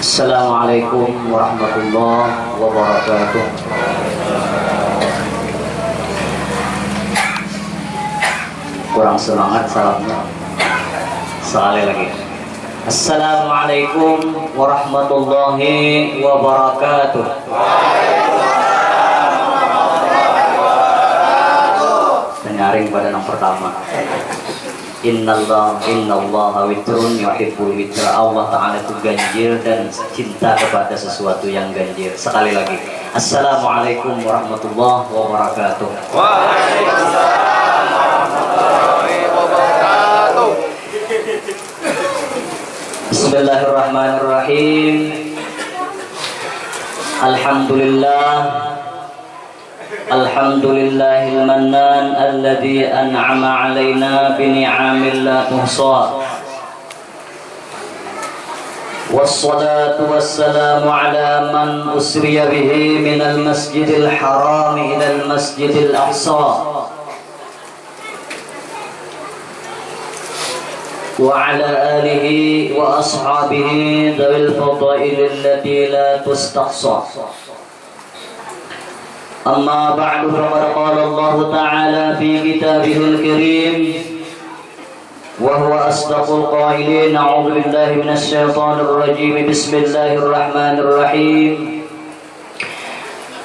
Assalamualaikum warahmatullahi wabarakatuh. Kurang semangat salamnya. Sekali lagi. Assalamualaikum warahmatullahi wabarakatuh. Nyaring pada yang pertama. Innallaha witrun yuhibbul witra. Allah Ta'ala itu ganjil dan cinta kepada sesuatu yang ganjil. Sekali lagi. Assalamualaikum warahmatullahi wabarakatuh. Waalaikumsalam warahmatullahi wabarakatuh. Bismillahirrahmanirrahim. Alhamdulillah. Alhamdulillahil mannan alladzi an'ama 'alaina bi ni'amil la tuhsa. Wassalatu wassalamu ala man usriya bihi minal masjidil haram ilal masjidil aqsa. Wa ala alihi wa ashabihi dzawil fadail allati la tustaqsa. أما بعد فقد قال الله تعالى في كتابه الكريم وهو أصدق القائلين أعوذ بالله من الشيطان الرجيم بسم الله الرحمن الرحيم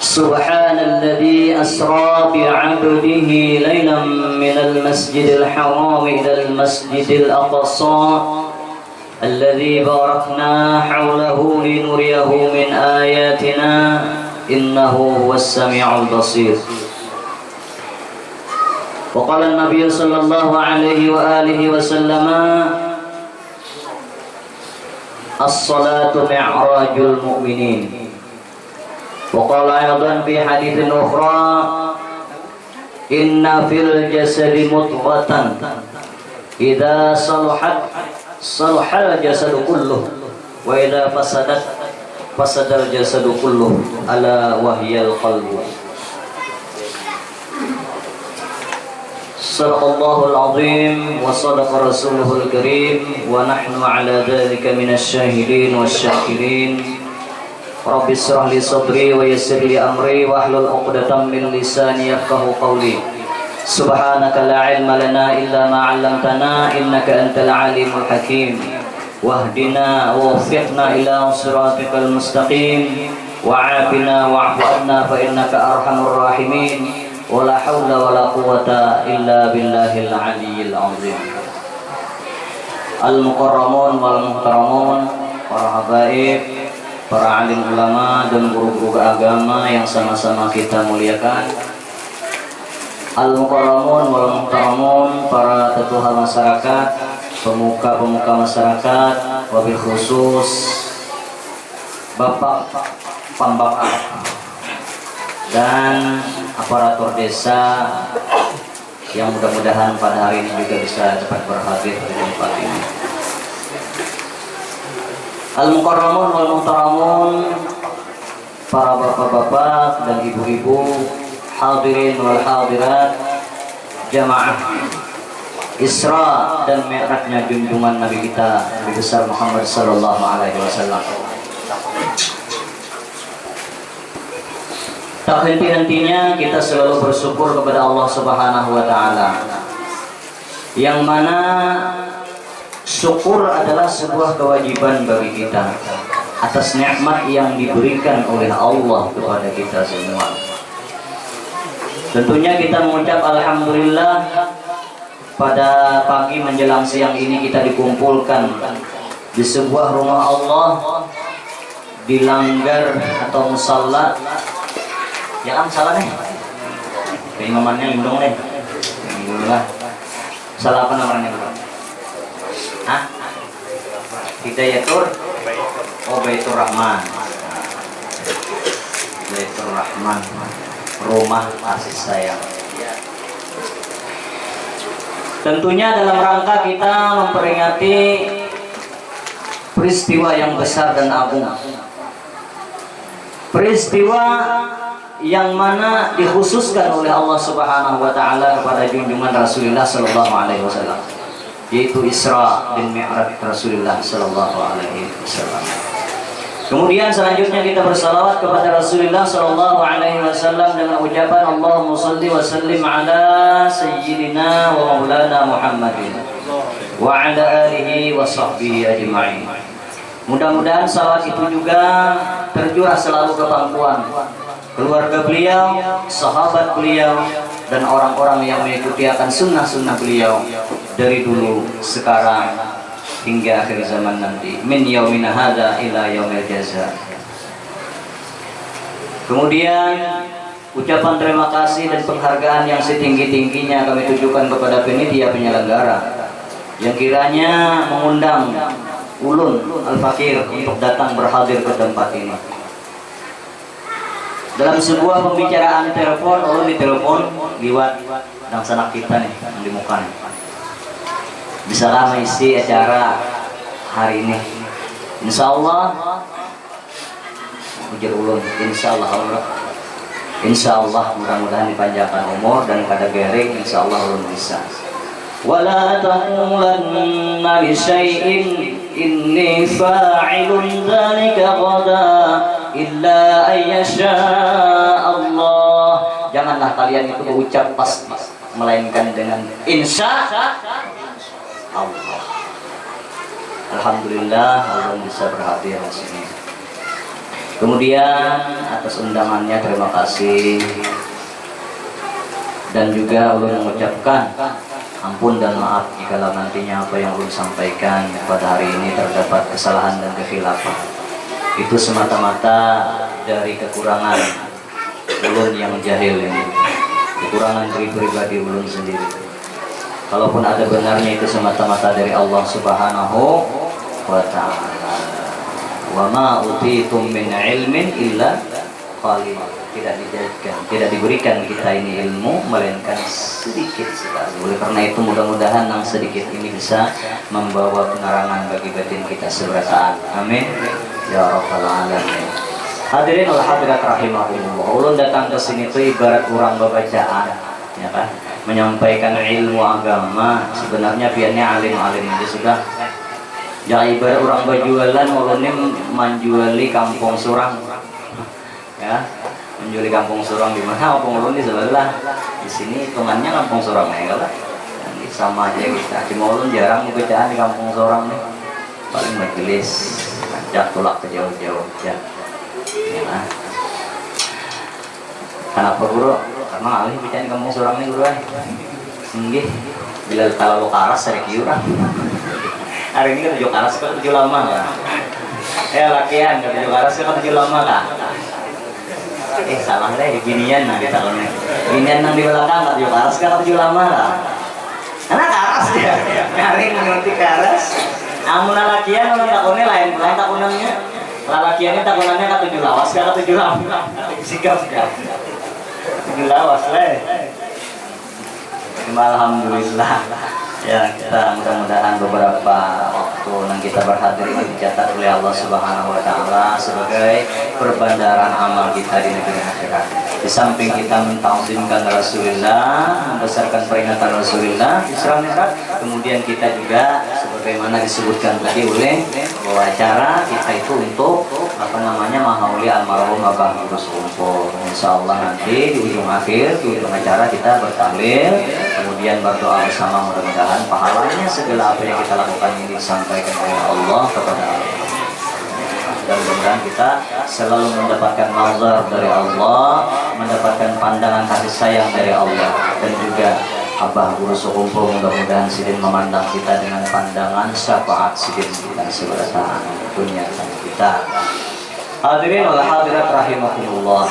سبحان الذي أسرى بعبده ليلا من المسجد الحرام إلى المسجد الأقصى الذي باركنا حوله لنريه من آياتنا إنه هو السميع البصير. وقال النبي صلى الله عليه وآله وسلم الصلاة معراج المؤمنين. وقال أيضا في حديث أخرى إن في الجسد مضغة إذا صلحت صلح الجسد كله وإذا فسدت fasadal jasadu kulluh ala wahyal qalbu. Sadaqallahul azim wa sadaqa rasuluhul karim wa nahnu ala dhalika minasy syahidin wasyakirin. Rabbi shrah li sadri wa yassir li amri wa hlul 'uqdatam min lisani yafqahu qawli. Subhanaka la ilma lana illa ma 'allamtana innaka antal alimul hakim. Wahdina wafiqna ila siratikal mustaqim wa'afina wa'fu anna fa innaka arhamur rahimin wa la hawla wa la quwwata illa billahil aliyyil azim. Al-mukarramun wal muhtaramun, para habaib, para alim ulama dan guru-guru agama yang sama-sama kita muliakan. Al-mukarramun wal muhtaramun, para tetua masyarakat, pemuka-pemuka masyarakat, wabil khusus Bapak Pambak dan aparatur desa yang mudah-mudahan pada hari ini juga bisa cepat berhadir di tempat ini. Al-mukarramun wal muhtaramun, para bapak-bapak dan ibu-ibu, hadirin wal hadirat, jamaah Isra dan Mi'rajnya junjungan Nabi kita Nabi besar Muhammad sallallahu alaihi wasallam. Tak henti-hentinya kita selalu bersyukur kepada Allah Subhanahu wa taala. Yang mana syukur adalah sebuah kewajiban bagi kita atas nikmat yang diberikan oleh Allah kepada kita semua. Tentunya kita mengucap alhamdulillah. Pada pagi menjelang siang ini kita dikumpulkan di sebuah rumah Allah di langgar atau musalla. Ya kan salah nih. Keimamannya lindung nih. Alhamdulillah. Salah apa namanya? Hah? Hidayatur? Oh, Baitur Rahman. Baitur Rahman. Rumah kasih sayang. Tentunya dalam rangka kita memperingati peristiwa yang besar dan agung. Peristiwa yang mana dikhususkan oleh Allah Subhanahu wa taala kepada junjungan Rasulullah sallallahu alaihi wasallam. yaitu Isra dan Mi'raj Rasulullah sallallahu alaihi wasallam. Kemudian selanjutnya kita bersalawat kepada Rasulullah sallallahu alaihi wasallam dengan ucapan Allahumma shalli wa sallim ala sayyidina wa maulana Muhammadin wa ala alihi wa sahbihi ajma'in. Mudah-mudahan salawat itu juga tercurah selalu ke pangkuan keluarga beliau, sahabat beliau, dan orang-orang yang mengikuti akan sunnah-sunnah beliau dari dulu, sekarang, hingga akhir zaman nanti. Min yaumina hadza ila yaumil jaza. Kemudian ucapan terima kasih dan penghargaan yang setinggi-tingginya kami tujukan kepada panitia penyelenggara yang kiranya mengundang Ulun Al-Fakir untuk datang berhadir ke tempat ini. Dalam sebuah pembicaraan telepon, Ulun ditelepon liwat dan sanak kita nih yang di muka nih. Bisa lama isi acara hari ini. Insya Allah, ujar Ulun, Insya Allah mudah-mudahan dipanjangkan umur dan kada gering. Insya Allah Ulun bisa. Wala taqulanna li syai'in inni fa'ilun dzalika ghadan illa ayyasha Allah. Janganlah kalian itu berucap pasti, melainkan dengan insya Allah. Alhamdulillah Allah bisa berhadir di sini. Kemudian atas undangannya terima kasih, dan juga Allah mengucapkan ampun dan maaf jika nantinya apa yang ulun sampaikan pada hari ini terdapat kesalahan dan kekhilafan. Itu semata-mata dari kekurangan ulun yang jahil ini, kekurangan dari pribadi ulun sendiri. Kalaupun ada benarnya itu semata-mata dari Allah Subhanahu wa ta'ala. Wa ma utitum min ilmin illa qalil. Tidak diberikan kita ini ilmu melainkan sedikit sekali. Oleh karena itu mudah-mudahan yang sedikit ini bisa membawa penerangan bagi batin kita seberasaan. Amin ya rabbal alamin. Hadirin wal hadirat rahimahumullah. Ulun datang ke sini itu ibarat orang bacaan, ya kan? Menyampaikan ilmu agama. Sebenarnya biarnya alim-alim aja sudah. Jangan ibarat orang berjualan, ulun ini menjuali kampung surang. Ya. Menjual kampung surang di mana? Kampung ulun di sebelah. Di sini hitungannya kampung surang ya kan? Ini sama aja kita. Cuma ulun jarang bacaan di kampung surang nih. Paling majelis, ngajak tolak ke jauh-jauh ya. Ya. Kenapa guru? Karena alih bacaan di kampung surang nih guru. Nggih. Bila kalau lo karas dari kiurang. Hari ini kan tujuh karas kan tujuh lama lah. Lakian tujuh karas kan tujuh lama lah. Salah deh, ginian nah di talonnya. Ginian nang di belakang tujuh karas kan tujuh lama lah. Karena karas dia. Hari mengerti karas. Amun lakian kalau takunnya lain takunannya. Lalakiannya takunannya kan tujuh lawas kan tujuh lama. Sikap. Tujuh lawas leh. Alhamdulillah. Ya, kita mudah-mudahan beberapa waktu yang kita berhadir ini dicatat oleh Allah Subhanahu wa ta'ala sebagai perbandaran amal kita di negeri akhirat. Di samping kita mentauhidkan Rasulullah, membesarkan peringatan Rasulullah Isra Mi'raj, kemudian kita juga sebagaimana disebutkan tadi oleh bahwa acara kita itu untuk menghauli almarhum Abah Gus Kumpul. Insyaallah nanti di ujung akhir, di ujung acara kita bertahlil, kemudian berdoa bersama, mudah-mudahan pahalanya segala apa yang kita lakukan ini disampaikan oleh Allah kepada Allah. Dan mudah-mudahan kita selalu mendapatkan nazar dari Allah, mendapatkan pandangan kasih sayang dari Allah, dan juga Abah Guru Sekumpul mudah-mudahan sidin memandang kita dengan pandangan syafaat sidin kita seberasaan dunia dan kita. Hadirin wal hadirat rahimahumullah.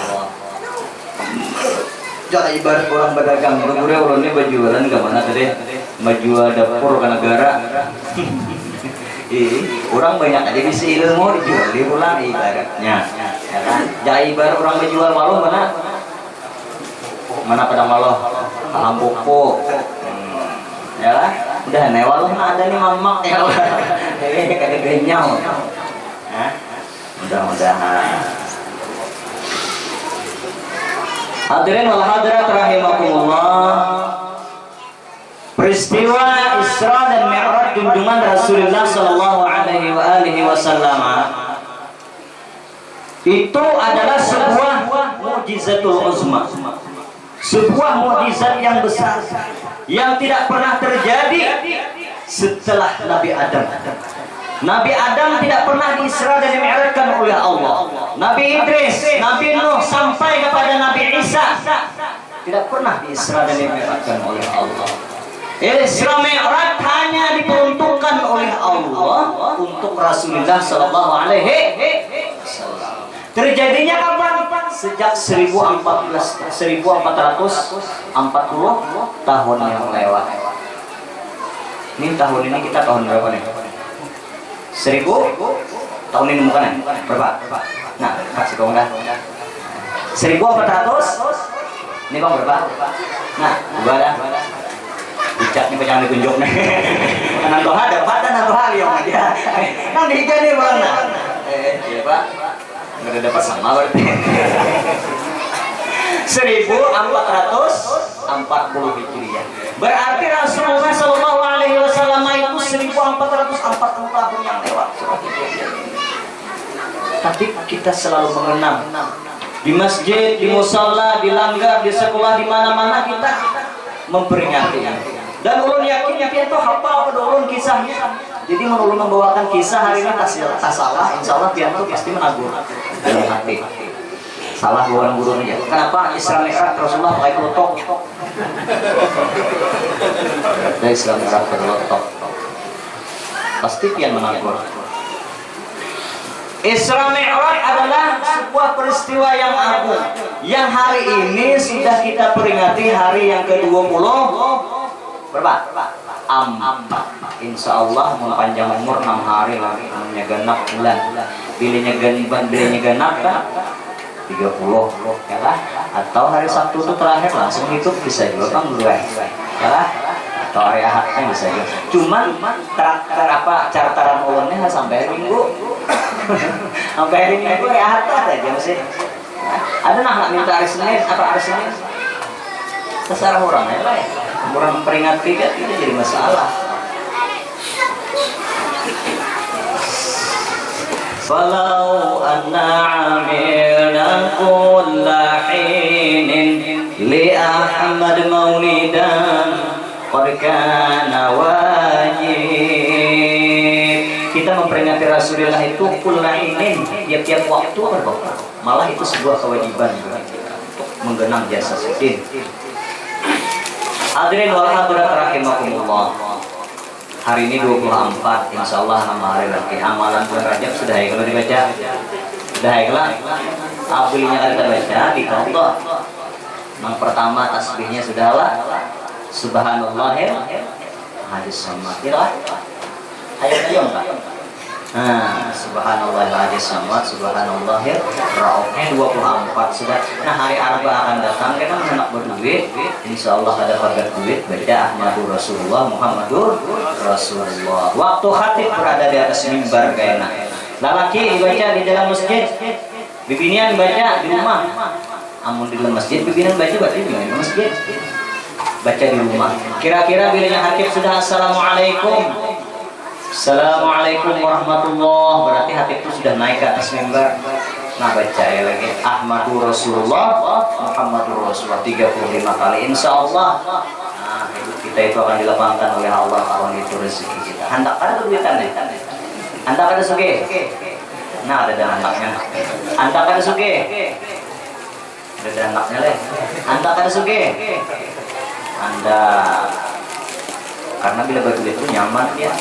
Jangan ibarat orang berdagang, guru ulunnya berjualan ke mana tadi? Menjual dapur ke negara. Orang banyak aja bisa ilmu dijual di pulang ibaratnya. Ya kan? Jangan ibarat orang berjual malu mana? Mana padang malu? Alam pupuk. Ya lah, udah newal ada nih mamak ya. Kayak genyau. Mudah-mudahan. Hadirin wal hadirat rahimakumullah. Peristiwa Isra dan Mi'raj junjungan Rasulullah Shallallahu Alaihi Wasallam itu adalah sebuah mukjizatul uzma, sebuah mukjizat yang besar yang tidak pernah terjadi setelah Nabi Adam. Nabi Adam tidak pernah diisra dan dimi'rajkan oleh Allah. Nabi Idris, Nabi Nuh sampai kepada Nabi Isa tidak pernah diisra dan dimi'rajkan oleh Allah. Isra Mi'raj hanya diperuntukkan oleh Allah untuk Rasulullah Sallallahu Alaihi Wasallam. Terjadinya kapan? Sejak 1440 tahun yang lewat. Ini tahun ini kita tahun berapa nih? 1000 tahun ini bukan ya? Berapa? Nah, kasih kau dah. 1400. Ini bang berapa? Nah, dua dah. Ucap ni jangan ditunjuk nih. Kanan doa ada pada doa yang aja. Nang dihiga nih bang. Iya pak. Nggak dapat sama berarti. 1440 Hijriah. Berarti Rasulullah Shallallahu Alaihi Wasallam itu 1440 tahun yang lewat. Tapi kita selalu mengenang di masjid, di musala, di langgar, di sekolah, di mana-mana kita memperingati. Dan ulun yakin itu hafal pada ulun kisahnya. Jadi ulun membawakan kisah hari ini tak salah, insya Allah pianto pasti menabur dalam hati. Salah bukan guru aja. Kenapa Isra Mi'raj Rasulullah pakai klotok? Dari Isra Mi'raj pakai klotok. Pasti pian menabur. Isra Mi'raj adalah sebuah peristiwa yang agung yang hari ini sudah kita peringati hari yang ke-20 berapa? Insya Allah panjang umur 6 hari lagi genap bulan. Bilinya genap kan 30 ya lah. Atau hari Sabtu itu terakhir langsung hidup bisa juga kan dua ya lah. Atau hari Ahadnya bisa juga. Cuman cara ulunnya sampai hari Minggu. Sampai hari Minggu hari Ahad aja masih. Ada nak minta hari Senin apa hari Senin? Terserah orang ya lah. Orang peringati kan itu jadi masalah. Falau anna amilna kulla hinin li Ahmad maulidan qad kana wajib. Kita memperingati Rasulullah itu kulla hinin tiap-tiap waktu berbeda. Malah itu sebuah kewajiban untuk menggenang jasa Sayyidin. Hadirin wal hadirat rahimakumullah. Hari ini 24, insya Allah 6 hari lagi. Amalan bulan Rajab sudah ya kalau dibaca. Sudah ya kalau abulnya kalau kita baca di contoh. Yang pertama tasbihnya sudahlah. Subhanallahil hadis samad. Itulah. Ayat enggak? Nah, subhanallahil hadis samad, subhanallahil rauf 24 sudah. Nah, hari Arba akan datang kita hendak berduit. Insyaallah ada harga duit baca Ahmadur Rasulullah Muhammadur Rasulullah. Waktu khatib berada di atas mimbar kayaknya. Lelaki dibaca di dalam masjid, bibinian baca di rumah. Amun di dalam masjid, bibinian baca di masjid. Baca di rumah. Kira-kira bilanya khatib sudah assalamualaikum. Assalamualaikum warahmatullahi. Berarti hati itu sudah naik ke atas mimbar. Nah baca ya lagi Ahmadur Rasulullah Muhammadur Rasulullah 35 kali insya Allah. Nah hidup kita itu akan dilapangkan oleh Allah tahun itu rezeki kita. Hendak ada duitan nih. Hendak ada suge. Nah ada anaknya. Hendak ada suge. Ada anaknya leh. Hendak ada suge. Anda karena bila berduit itu nyaman ya.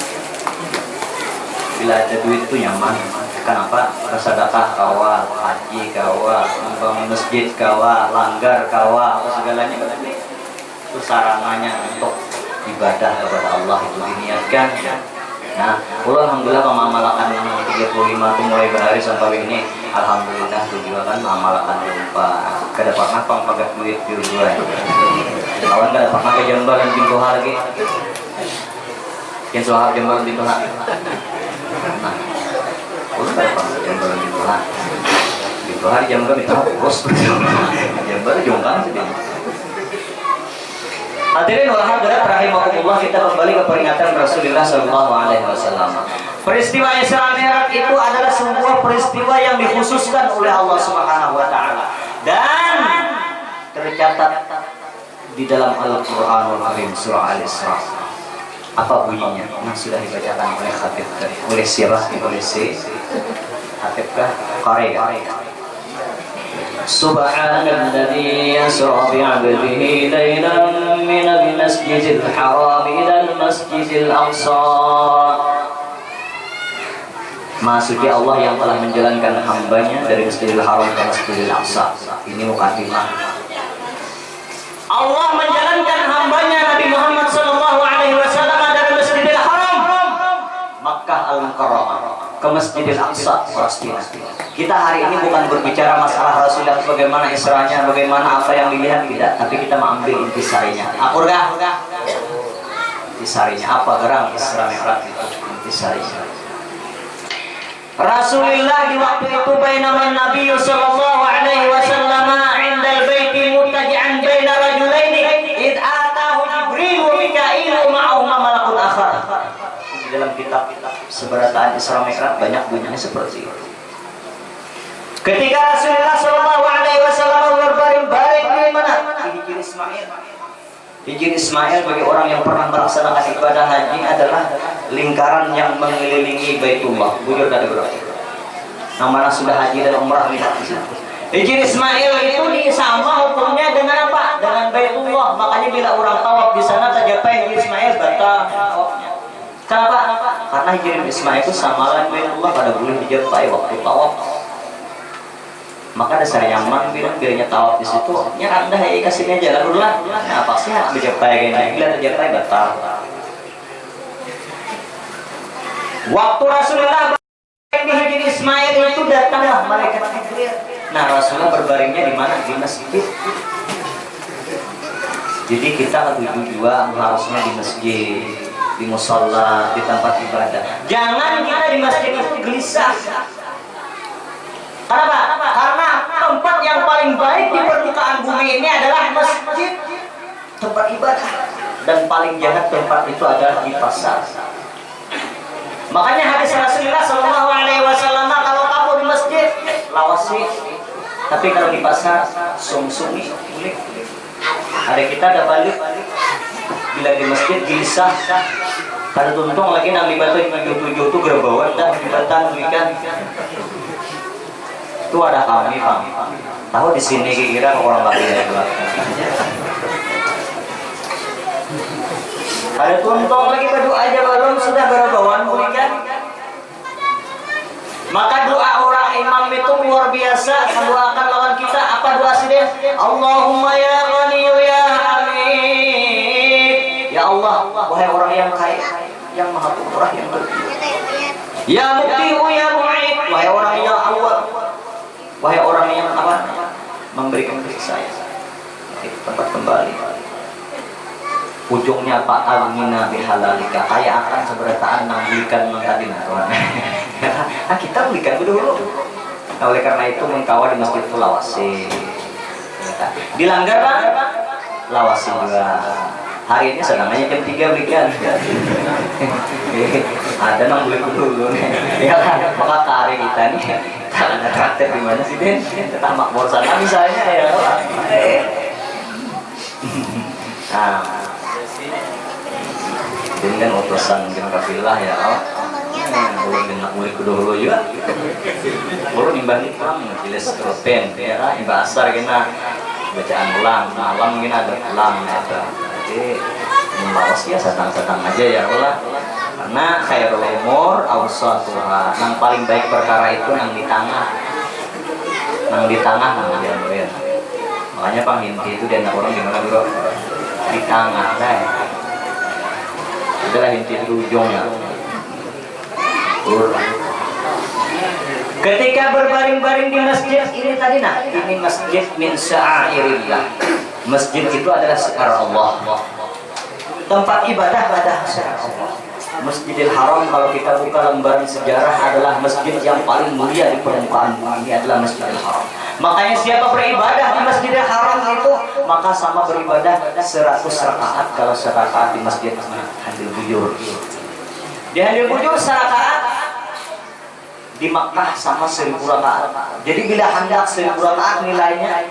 Bila ada duit itu nyaman. Kenapa? Bersedekah kawa, haji kawa, membangun masjid kawa, langgar kawa, segalanya itu sarananya untuk ibadah kepada Allah itu diniatkan. Nah, alhamdulillah pemamalakan 35 itu mulai berhari sampai ini, alhamdulillah tujuan memamalakan lupa. Kada pernah pakai duit tujuan. Kawan kada pernah ke Jember dan Bintoha lagi. Yang soal Jember dan Bintoha. Nah, udah apa? Jember dan Bintoha. Bintoha di Jember Bintoha bos. Jember jongkang sih. Hadirin wal hadirat rahimakumullah kita kembali ke peringatan Rasulullah SAW. Peristiwa Isra Mi'raj itu adalah sebuah peristiwa yang dikhususkan oleh Allah Subhanahu wa taala dan tercatat di dalam Al-Qur'anul Karim surah Al-Isra. Apa bunyinya? Nah, sudah dibacakan oleh khatib tadi. Oleh siapa? Oleh si khatibkah? Qari. Subhanalladzi yasra bi'abdihi lailan minal masjidil haram ilal masjidil aqsa. Maha suci Allah yang telah menjalankan hambanya dari Masjidil Haram ke Masjidil Aqsa. Ini mukadimah. Allah menjalankan hambanya Nabi Muhammad SAW dari Masjidil Haram Makkah Al-Mukarramah ke Masjidil Aqsa Palestina. Kita hari ini bukan berbicara masalah Rasulullah bagaimana Isra'nya, bagaimana apa yang dilihat, tidak, tapi kita mengambil intisarinya. Apurkah? Intisarinya apa gerang Isra Mi'raj itu? Intisarinya. Rasulullah di waktu itu bainaman Nabi sallallahu alaihi wasallam 'inda al-baiti muttaji'an baina rajulaini id atahu Jibril wa Mika'il ma'ahu malakun akhar. Di dalam kitab seberataan Isra Mi'raj banyak bunyinya seperti itu. Ketika Rasulullah sallallahu alaihi wasallam berbaring-baring di mana? Di Hijr Ismail. Hijr Ismail bagi orang yang pernah melaksanakan ibadah haji adalah lingkaran yang mengelilingi Baitullah. Bujur dari berapa? Yang mana sudah haji dan umrah lihat di sana. Hijr Ismail itu sama hukumnya dengan apa? Dengan Baitullah. Makanya bila orang tawaf di sana tercapai Hijr Ismail batal tawafnya. Kenapa? Karena Hijr Ismail itu sama dengan Baitullah pada boleh dicapai waktu tawaf. Maka dasar nyaman bilanya tawaf di situ nya anda kasihnya jalan ulang. Nah pasti harus dicapai kayak bila tercapai batal. Waktu Rasulullah di Hijr Ismail itu datanglah malaikat Jibril. Nah Rasulullah berbaringnya di mana? Di masjid. Jadi kita juga harusnya di masjid, di musholla, di tempat ibadah. Jangan kita di masjid itu gelisah. Kenapa? Karena tempat yang paling baik di permukaan bumi ini adalah masjid, tempat ibadah, dan paling jahat tempat itu adalah di pasar. Makanya hadis Rasulullah SAW, kalau kamu di masjid lawasi, tapi kalau di pasar sungsumi, ulik. Ada kita ada balik, bila di masjid gelisah, kada tuntung lagi nang dibatu yang tujuh itu gerbawan dah dibatan ikan. Itu ada kami, Pak. Tahu di sini kira orang lagi dari belakang. Ada tuntung lagi berdoa aja belum sudah berbawan kan? Maka doa orang imam itu luar biasa mendoakan lawan kita. Apa doa sih dia? Allahumma ya Ghaniyu ya Hamid. Ya Allah, wahai orang yang kaya, yang maha pemurah, yang berlimpah. Ya Mukti'u ya Mu'id, wahai orang yang awal. Wahai orang yang apa? Memberikan kasih sayang. Tempat kembali. Ujungnya Pak Almina bihalalika. Kaya akan seberataan nang belikan tadi naruan. Nah kita belikan dulu. Nah, oleh karena itu mengkawal di masjid itu lawasi. Dilanggar Pak? Lawasi juga. Hari ini sedangannya jam 3 belikan. Ada nang beli dulu nih. Ya kan? Maka hari kita nih. Ada traktir di mana sih Den? Tetap makmur sana misalnya ya. Nah, dengan utusan mungkin kafilah ya. Boleh dengan murid kedua juga. Boleh nimbang pulang jelas kepen ya. Imbah asar kena bacaan ulang. Malam mungkin ada pulang ya. Jadi membawas ya satang-satang aja ya Allah. Karena khairul umur awsatuha, yang paling baik perkara itu yang di tengah nang diambil. Makanya panghinti itu dan orang gimana bro? Di tengah deh. Adalah hinti di ujungnya. Ketika berbaring-baring di masjid ini tadi ini masjid min sya'airillah. Masjid itu adalah syiar Allah. Tempat ibadah syiar Allah. Masjidil Haram kalau kita buka lembaran sejarah adalah masjid yang paling mulia di permukaan bumi, adalah Masjidil Haram. Makanya siapa beribadah di Masjidil Haram itu maka sama beribadah 100 rakaat kalau serakaat di masjid Handil Bujur. Di Handil Bujur serakaat, di Makkah sama 1000 rakaat. Jadi bila hendak 1000 rakaat nilainya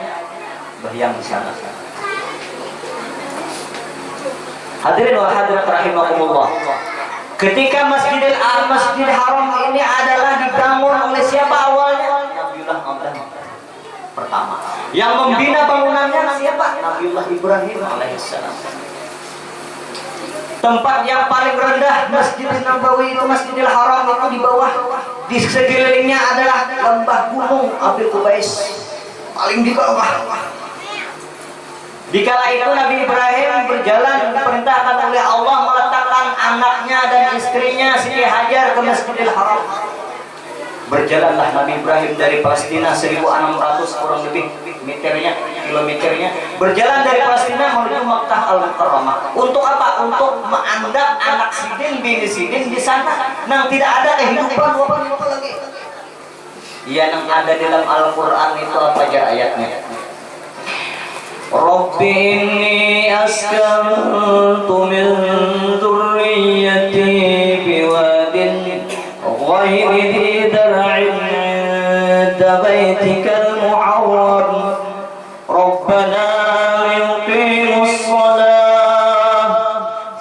bayang di sana. Hadirin wa hadirat rahimakumullah. Ketika Masjid Haram ini adalah dibangun oleh siapa awalnya? Nabiullah Adam pertama. Yang membina bangunannya siapa? Nabiullah Ibrahim alaihissalam. Tempat yang paling rendah Masjid Nabawi itu Masjidil Haram itu di bawah, di sekelilingnya adalah lembah gunung Abil Qubais, paling di bawah. Dikala itu Nabi Ibrahim berjalan diperintahkan oleh Allah meletakkan anaknya dan istrinya Siti Hajar ke Masjidil Haram. Berjalanlah Nabi Ibrahim dari Palestina 1600 kurang lebih kilometernya, berjalan dari Palestina menuju Makkah Al-Mukarramah. Untuk apa? Untuk menganggap anak Sidin bini Sidin di sana. Nang tidak ada kehidupan apa lagi. Ya, yang ada dalam Al-Quran itu apa aja ayatnya? Rabbi inni askantu min dzurriyyati biwadin ghairi dhi dar'in 'inda baitikal muharram Rabbana liyuqimus shalah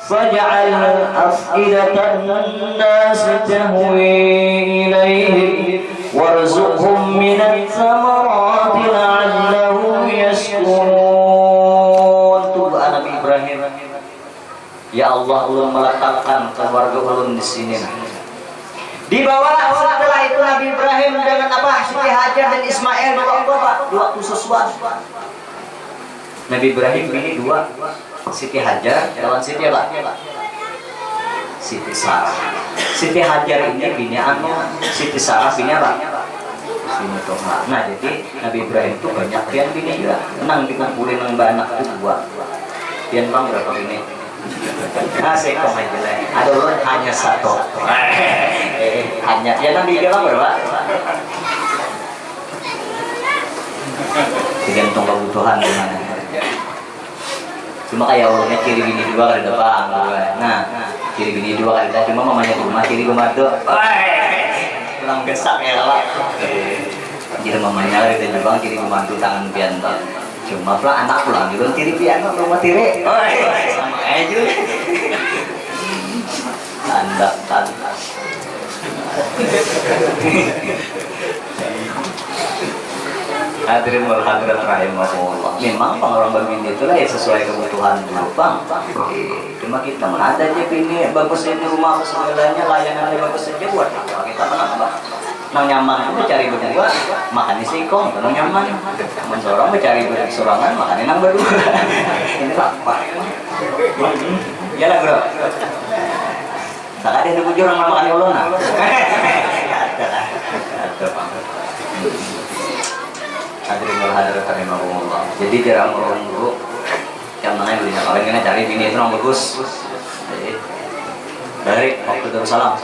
faj'al af'idatan nas tahwi ilayhim warzuqhum minat thamarati la'allahum yashkurun. Ya Allah, ulun meletakkan keluarga ulun di sini. Dibawa setelah itu Nabi Ibrahim dengan apa? Siti Hajar dan Ismail dua khusus. Nabi Ibrahim bini dua, Siti Hajar lawan Siti apa? Siti Sarah. Siti Hajar ini bini anu, Siti Sarah bini apa? Bini Toha. Nah, jadi Nabi Ibrahim itu banyak pian bini juga. Tenang dikumpulin dengan anak itu dua. Pian bang berapa bini? Asik kok aja. Ada ulun hanya satu. Hanya ya Nabi bilang berapa? Tergantung kebutuhan gimana. Cuma kayak ulunnya ciri bini dua kali depan. Nah, ciri bini dua kali depan. Cuma mamanya rumah ciri rumah tuh. Pulang gesak ya kalau. Jadi mamanya kali depan Jepang ciri rumah tuh tangan pianto. Cuma pulang anak pulang juga ciri piano rumah tiri. Sama aja. Tanda. Hadirin wal hadirat rahimahullah. Memang pengorban bini itulah ya sesuai kebutuhan dulu bang. Cuma kita ada aja bini bagus ini rumah segalanya layanannya bagus saja buat apa kita menambah. Nang nyaman itu cari berdua, makan di sikong, nang nyaman. Mensorong mencari sorangan, makan nang berdua. Ini apa? Ya lah bro. Tak ada yang bujur orang makan ulun lah. Hadirin wal hadirat rahimahumullah. Jadi jarang orang dulu yang mana yang belinya paling kena cari bini itu orang bagus. Dari waktu Darussalam.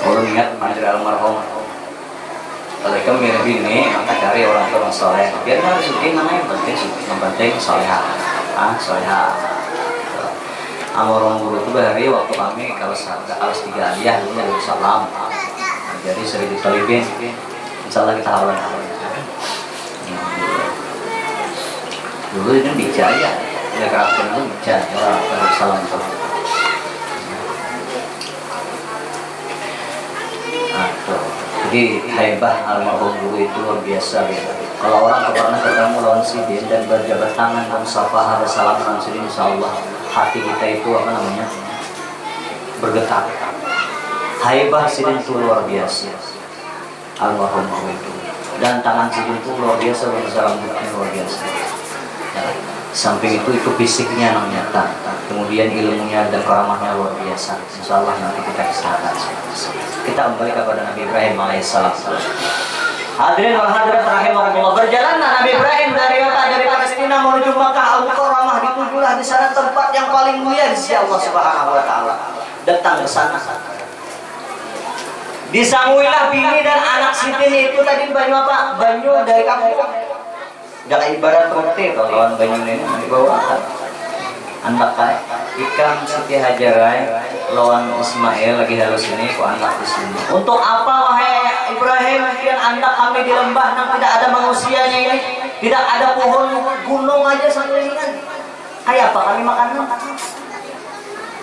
Kalau ingat mandir almarhum, kalau kamu mirip bini, maka cari orang tua soleh. Biar nggak suki mana yang penting soleha, soleha. Almarhum guru itu bahari waktu kami kalau 3 aliyah dulu dari Salam. Jadi sering ditolibin, insya Allah kita hawan. Dulu ini bijaya, ya karakter itu bijaya, orang Salam. Jadi haibah almarhum guru itu luar biasa ya. Kalau orang pernah ketemu lawan Sidin dan berjabat tangan dan safah bersalam dengan Sidin, insya Allah hati kita itu apa namanya bergetar. Haibah Sidin itu luar biasa almarhum guru itu, dan tangan Sidin itu luar biasa bersalam luar biasa. Ya. Samping itu fisiknya yang nyata, kemudian ilmunya dan karamahnya luar biasa. Insya Allah nanti kita kesana. Kita kembali kepada Nabi Ibrahim alaihissalam. Hadirin wal hadirat rahimahullah. Berjalanlah Nabi Ibrahim dari Palestina menuju Makkah Al-Mukarramah. Ditujulah di sana tempat yang paling mulia di sisi Allah Subhanahu wa taala. Datang ke sana. Disanguilah bini dan anak Siti itu tadi banyu apa? Banyu dari kampung. Udah kayak ibarat roti kalau lawan banyu ini dibawa. Anak kayak ikan Siti Hajar lawan Ismail lagi halus ini kok anak di sini. Untuk apa wahai Ibrahim dan anak kami di lembah yang tidak ada manusianya ini, tidak ada pohon gunung aja sekelilingan. Kayak apa kami makan?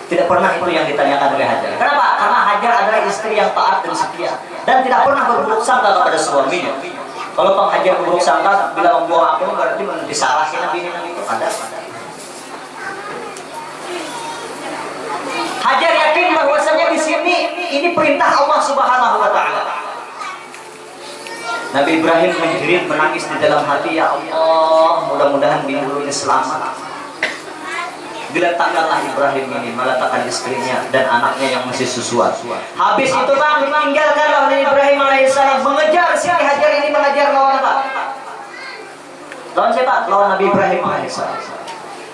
Tidak pernah itu yang ditanyakan oleh Hajar. Kenapa? Karena Hajar adalah istri yang taat dan setia dan tidak pernah berburuk sangka kepada suaminya. Kalau Pak Hajar berburuk sangka bila membuang aku berarti disalahin Nabi itu ada. Hajar yakin bahwasanya di sini ini perintah Allah Subhanahu wa taala. Nabi Ibrahim menjerit menangis di dalam hati, ya Allah, mudah-mudahan bini ini selamat. Diletakkanlah Ibrahim ini, meletakkan istrinya dan anaknya yang masih susuan. Habis itu Bang, ditinggalkanlah oleh Ibrahim alaihissalam mengejar Siti Hajar ini, mengejar lawan apa? Lawan siapa? Lawan Nabi Ibrahim alaihissalam.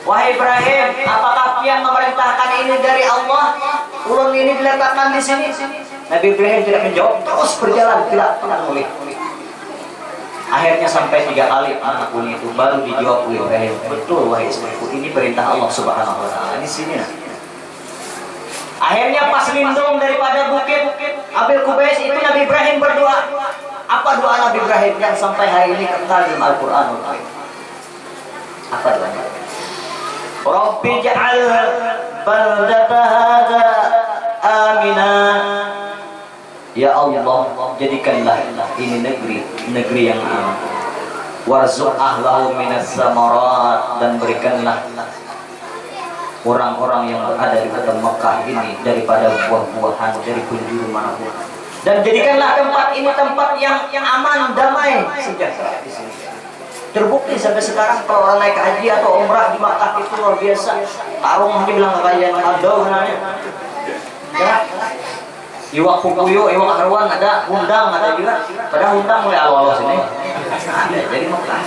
Wahai Ibrahim, apakah yang memerintahkan ini dari Allah? Ulun ini diletakkan di sini. Nabi Ibrahim tidak menjawab, terus berjalan, tidak pernah mulih. Akhirnya sampai 3 kali anak bunyi itu baru dijawab oleh Ibrahim. Betul wahai istriku, ini perintah Allah Subhanahu wa taala. Di sini nah. Akhirnya pas lindung daripada bukit Abil Qubais itu Nabi Ibrahim berdoa. Apa doa Nabi Ibrahim yang sampai hari ini kekal dalam Al-Qur'anul Karim? Apa doanya? Rabbi ja'al baldata hadza amina. Ya Allah, jadikanlah ini negeri yang aman. Warzuq ahlahu minas samarat, dan berikanlah orang-orang yang berada di kota Mekah ini daripada buah-buahan dari penjuru manapun. Dan jadikanlah tempat ini tempat yang aman, damai, sejahtera di sini. Terbukti sampai sekarang kalau orang naik haji atau umrah di Mekah itu luar biasa. Tarung dia bilang kekayaan ada benarnya. Ya. Iwak kukuyo, iwak haruan ada, undang ada juga. Padahal undang mulai awal sini. Ada jadi Mekah.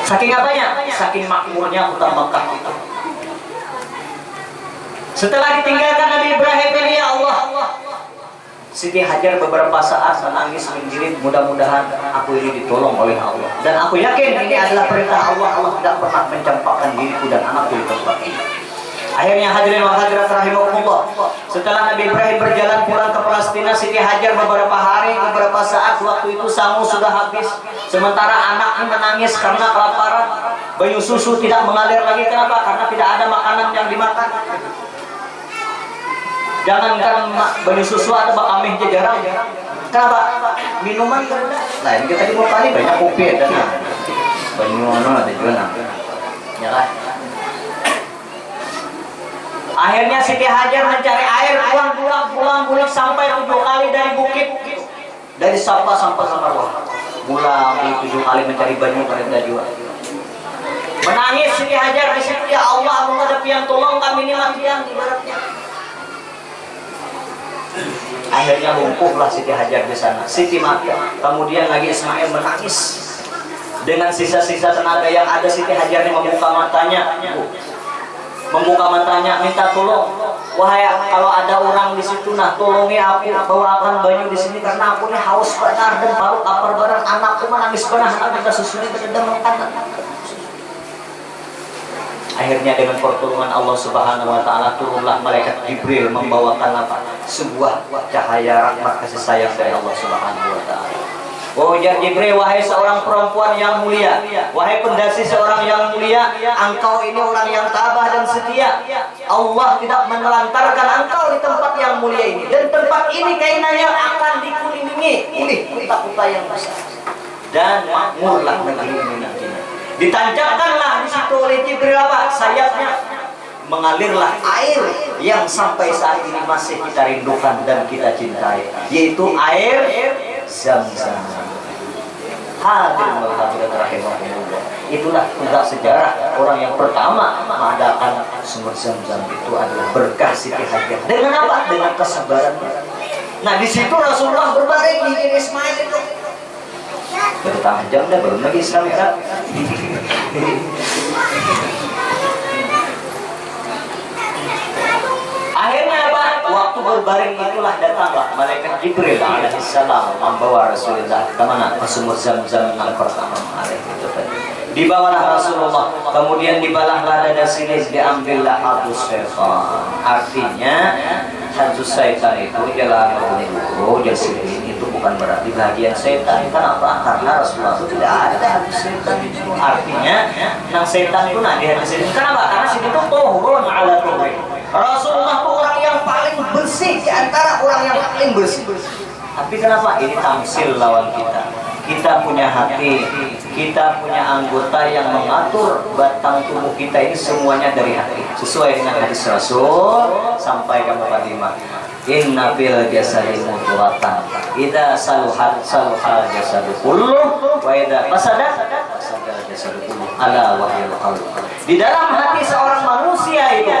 Saking apanya? Saking makmurnya kota Mekah itu. Setelah ditinggalkan Nabi Ibrahim ini, ya Allah, Siti Hajar beberapa saat menangis menjerit, mudah-mudahan aku ini ditolong oleh Allah. Dan aku yakin ini adalah perintah Allah. Allah tidak pernah mencampakkan diriku dan anakku di tempat ini. Akhirnya hadirin wa hadirat rahimakumullah, setelah Nabi Ibrahim berjalan pulang ke Palestina, Siti Hajar beberapa hari, beberapa saat, waktu itu sangu sudah habis. Sementara anaknya menangis karena kelaparan. Banyu susu tidak mengalir lagi. Kenapa? Karena tidak ada makanan yang dimakan. Jangankan banyu susu atau bakamih aja jarang. Kenapa? Minuman rendah. Nah, ini kita di kali banyak kopi dan banyu ada juga. Ya lah. Akhirnya Siti Hajar mencari air, pulang sampai 7 kali dari bukit, dari Safa sampai Marwah. Pulang 7 kali mencari banyu pada juga. Menangis Siti Hajar di situ, ya Allah, aku ada yang tolong kami ini matian ibaratnya. Akhirnya lumpuhlah Siti Hajar di sana. Siti mati. Kemudian lagi Ismail menangis. Dengan sisa-sisa tenaga yang ada, Siti Hajar ini membuka matanya. Minta tolong, wahai kalau ada orang di situ, nah tolongi aku, bawakan banyu di sini karena aku ini haus benar dan baru lapar benar, anakku menangis benar, anak kita susunya tidak makan. Akhirnya dengan pertolongan Allah Subhanahu wa taala turunlah malaikat Jibril membawakan apa? Sebuah cahaya rahmat kasih sayang dari Allah Subhanahu wa taala. Ujar Jibril, wahai seorang perempuan yang mulia, wahai pendasi seorang yang mulia, engkau ini orang yang tabah dan setia. Allah tidak menelantarkan engkau di tempat yang mulia ini, dan tempat ini kainanya akan dikelilingi oleh kota-kota yang besar, dan makmurlah negeri ini nantinya. Ditancapkanlah di situ oleh Jibril apa? Sayapnya, mengalirlah air yang sampai saat ini masih kita rindukan dan kita cintai, yaitu air Zam-Zam. Hadirin wal hadirat rahimahumullah. Itulah tugas sejarah orang yang pertama mengadakan sumur Zam-Zam itu adalah berkah Siti Hajar. Dengan apa? Dengan kesabarannya. Nah, di situ Rasulullah berbaring di Ismail itu. Bertahun jam dah belum lagi Isra Mi'raj. Akhirnya apa? Waktu waktu berbaring itulah datanglah malaikat Jibril alaihissalam membawa Rasulullah ke mana? Ke sumur Zam-Zam yang pertama dibawalah Rasulullah, kemudian dibalahlah dada sini, diambillah hadus syaitan. Artinya hadus syaitan itu jalan menuju jasir ini, itu bukan berarti bagian setan. Kenapa? Karena Rasulullah itu tidak ada hadus syaitan itu. Artinya nang setan itu nak di hadis ini. Kenapa? Karena sini itu tuhurun ala tuhri. Rasulullah itu orang yang paling bersih di antara orang yang paling bersih. Tapi kenapa? Ini tamsil lawan kita. Kita punya hati, kita punya anggota yang mengatur batang tubuh kita ini semuanya dari hati. Sesuai dengan hadis Rasul sampai ke mukadimah. Inna fil jasadi mudghatan. Idza saluhat saluhal jasadu kulluh wa idza fasadat fasadal jasadu kulluh. Ala wa hiya qalb. Di dalam hati seorang manusia itu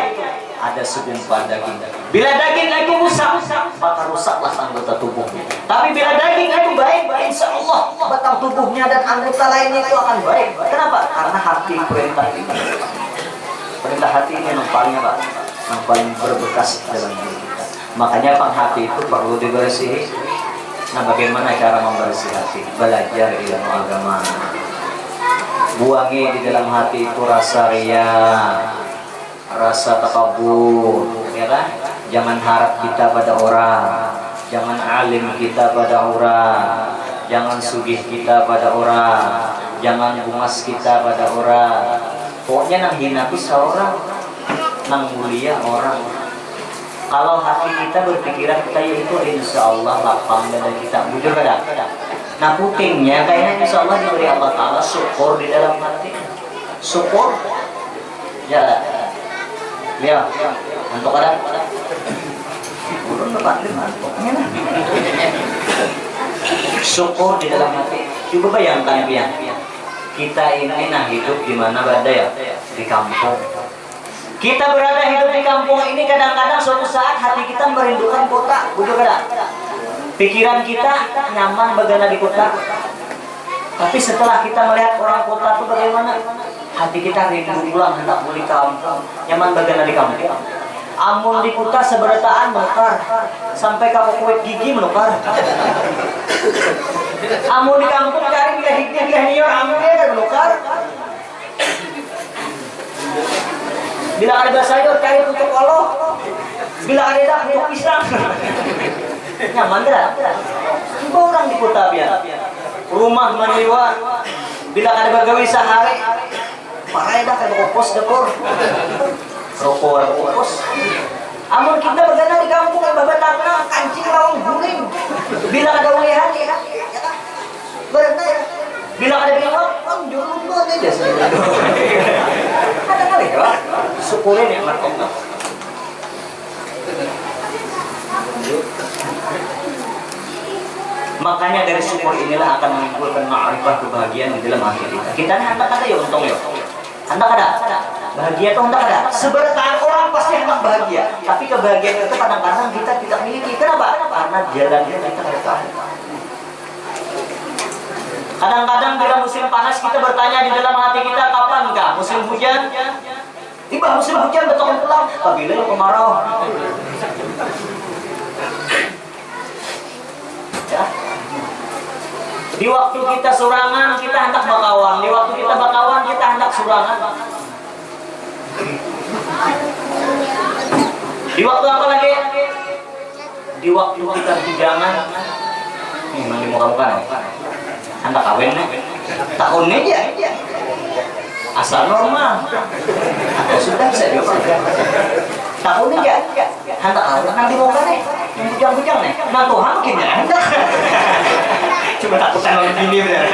ada segumpal daging. Bila daging itu rusak, maka rusaklah anggota tubuhnya. Tapi bila daging itu baik, insya Allah batang tubuhnya dan anggota lainnya itu akan baik. Kenapa? Karena hati perintah ini. Perintah hati ini yang paling apa? Yang paling berbekas dalam diri kita. Makanya hati itu perlu dibersihi. Nah, bagaimana cara membersih hati? Belajar ilmu agama. Buangi di dalam hati itu rasa riya, rasa takabur, ya kan? Jangan harap kita pada orang, jangan alim kita pada orang, jangan sugih kita pada orang, jangan bungas kita pada orang. Pokoknya nang hina seorang, nang mulia orang. Kalau hati kita berpikiran kayak itu, insya Allah lapang dada kita. Bujur kada? Nah putingnya kayaknya insya Allah diberi Allah Ta'ala syukur di dalam hati. Syukur, ya. Ya, untuk ada. Urun depan pokoknya lah. Syukur di dalam hati. Coba bayangkan biar kita ini nah hidup di mana berada ya? Di kampung. Kita berada hidup di kampung ini kadang-kadang suatu saat hati kita merindukan kota, betul kada? Pikiran kita nyaman bagaimana di kota. Tapi setelah kita melihat orang kota itu bagaimana? Hati kita rindu pulang hendak beli kampung. Nyaman bagaimana di kampung? Amun di kota seberataan menukar, sampai ke kulit gigi menukar. Amun di kampung cari gigi nior ambil menukar. Bila ada sayur cari untuk Allah. Bila ada dak untuk pisang. Nyaman tidak? Itu orang di kota biar. Rumah menyewa. Bila ada bagawi sehari. Pakai dah kayak kopos dekor. Rokok kopos. Amun kita berada di kampung yang babatangna kancing lawang guling. Bila ada ulehan ya kan? Berada ya. Bila ada bilang, "Bang, jurung tuh aja sih." Ada kali ya. Syukurin ya Allah. Makanya dari syukur inilah akan menimbulkan ma'rifah kebahagiaan di dalam hati kita. Kita hendak ada ya untung ya. Hendak ada. Bahagia itu hendak ada. Seberataan orang pasti hendak bahagia. Tapi kebahagiaan itu kadang-kadang kita tidak miliki. Kenapa? Karena jalannya kita tidak tahu. Kadang-kadang bila musim panas kita bertanya di dalam hati kita, kapan enggak musim hujan? Tiba musim hujan betul pulang. Apabila yang kemarau. Ya. Di waktu kita surangan kita hendak bakawan. Di waktu kita bakawan kita hendak surangan. Di waktu apa lagi? Di waktu kita bujangan. Nih, mandi muka-muka nih. Hendak kawin nih. Tahun ini ya. Asal normal. Atau sudah bisa juga. Tahun ini ya. Hendak kawin nanti muka nih. Yang bujang-bujang nih. Nah Tuhan mungkin ya. Hendak. Cuma takutan orang gini bener.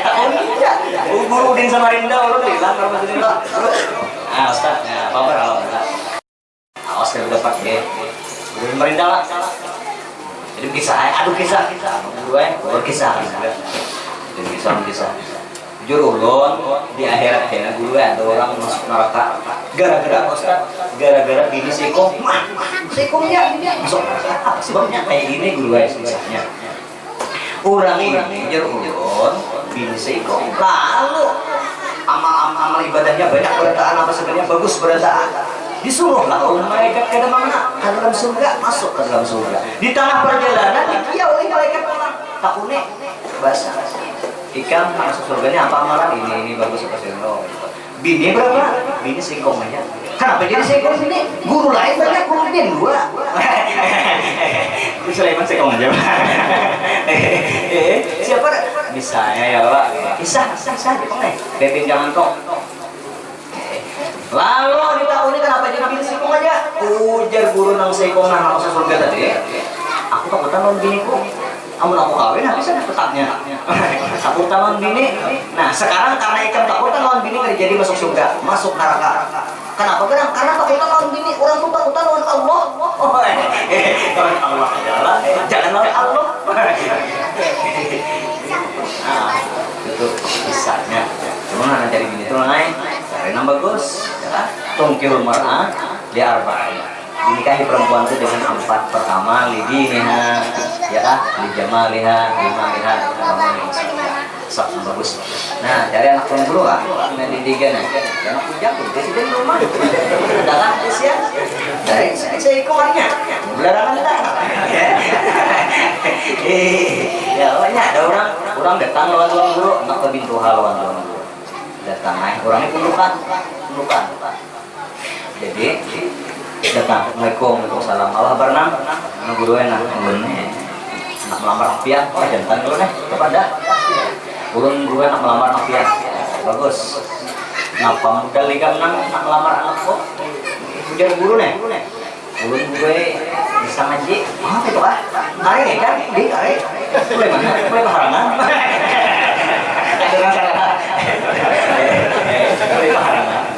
Tahun ini ya. Guru Udin Samarinda orang bilang kalau masih bilang. Ah Ustaz, ya apa alhamdulillah. Awas kalau dapat ya. Udin Samarinda lah. Jadi kisah, aduh kisah. Gue berkisah. Jadi kisah. Jujur ulun di akhirat gue ada orang masuk neraka. Gara-gara Ustaz, gara-gara bini sikong. Sikongnya masuk neraka. Apa sebabnya kayak gini gue kisahnya. Orang ini jujur ulun bini sikong. Lalu amal ibadahnya banyak, berataan apa sebenarnya bagus berataan. Disuruhlah oleh malaikat ke dalam surga, masuk ke dalam surga. Di tengah perjalanan dia oleh malaikat orang takune bahasa ikan masuk surganya apa amalan ini bagus apa sih no. Bini berapa? Bini singkong aja. Kenapa jadi singkong bini? Guru lain banyak, guru bini dua. Sulaiman singkong aja. Siapa? Misalnya ya Pak. Isa gitu nih. Bebin jangan kok. Lalu ditakuni kenapa jadi bini singkong aja? Ujar guru nang singkong nang masuk surga tadi. Aku takutan non biniku. Amun aku kawin habis ada petaknya. Takut lawan bini. Nah sekarang karena ikan takutan lawan bini nggak jadi masuk surga, masuk neraka. Kenapa? Karena takutan lawan bini. Orang tuh takutan lawan Allah. Lawan Allah adalah jangan lawan Allah. Nah itu kisahnya. Cuma anak cari bini itu lain. Cari yang bagus. Tungkil mar'ah di arba'in. Dinikahi perempuan itu dengan 4. Pertama lidiniha, ya lijamaliha, limaliha, sok bagus. Nah cari anak perempuan dulu kan, nanti 3 nih. Anak jago, dia sudah di rumah. Adalah usia. Dari saya ikonnya, belarangan dah. Ya banyak ada orang datang lawan dulu, anak kebintu lawan dulu. Datang naik orangnya kundukan. Jadi datang, Assalamualaikum, Waalaikumsalam. Allah bernam, guru enak, nak melamar apian, oh jantan dulu nih, kepada guru enak melamar apian, bagus. Napa muda liga nak melamar anak kok? Ujar guru nih, guru gue bisa ngaji, oh itu ah, hari nih kan, di hari, boleh mana, boleh paharangan, ada masalah, boleh paharangan.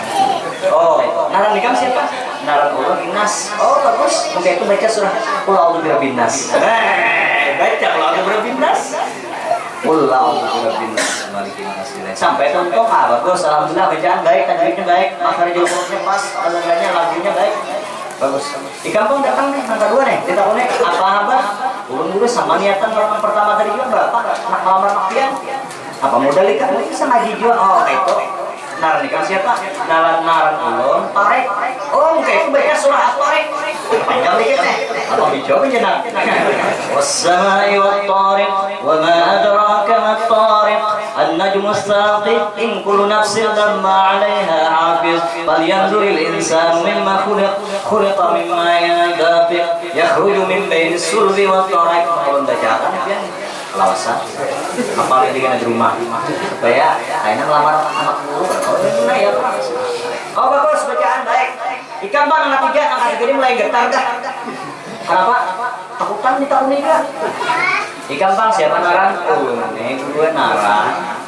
Oh, naran nikam siapa? Naran Allah binas. Oh bagus. Mungkin itu baca surah Qul a'udzu birabbin nas. Baca Qul a'udzu birabbin nas. Qul a'udzu birabbin nas. Malikin nas. Sampai tonton bagus. Alhamdulillah bacaan baik, tajwidnya baik, makhrajul hurufnya pas, alangkahnya lagunya baik. Bagus. Di kampung datang nih, yang kedua nih, ditakuni apa? Ulun sama niatan orang pertama tadi juga berapa? Nak melamar makian. Apa modal ikan? Bisa ngaji juga. Oh itu. Naran ikan siapa? Naran ulun Tarik. Oh kayak itu baca surah Tarik. Panjang dikit nih. Apa hijau aja nak? Wassama'i wat-tariq wa ma adraka mat-tariq an-najmu as-saqib in kullu nafsin lamma 'alayha 'hafiz falyanzuril insanu mimma khuliqa mimma yadafiq yakhruju min bainis sulbi wat-tariq. Ulun bacakan ya. Lawasan apalagi dengan di rumah supaya kayaknya ngelamar anak guru nah ya oh bagus bacaan baik ikan bang anak 3 ini mulai getar dah kenapa takutan ditakuni kan ikan bang siapa naran ini gue naran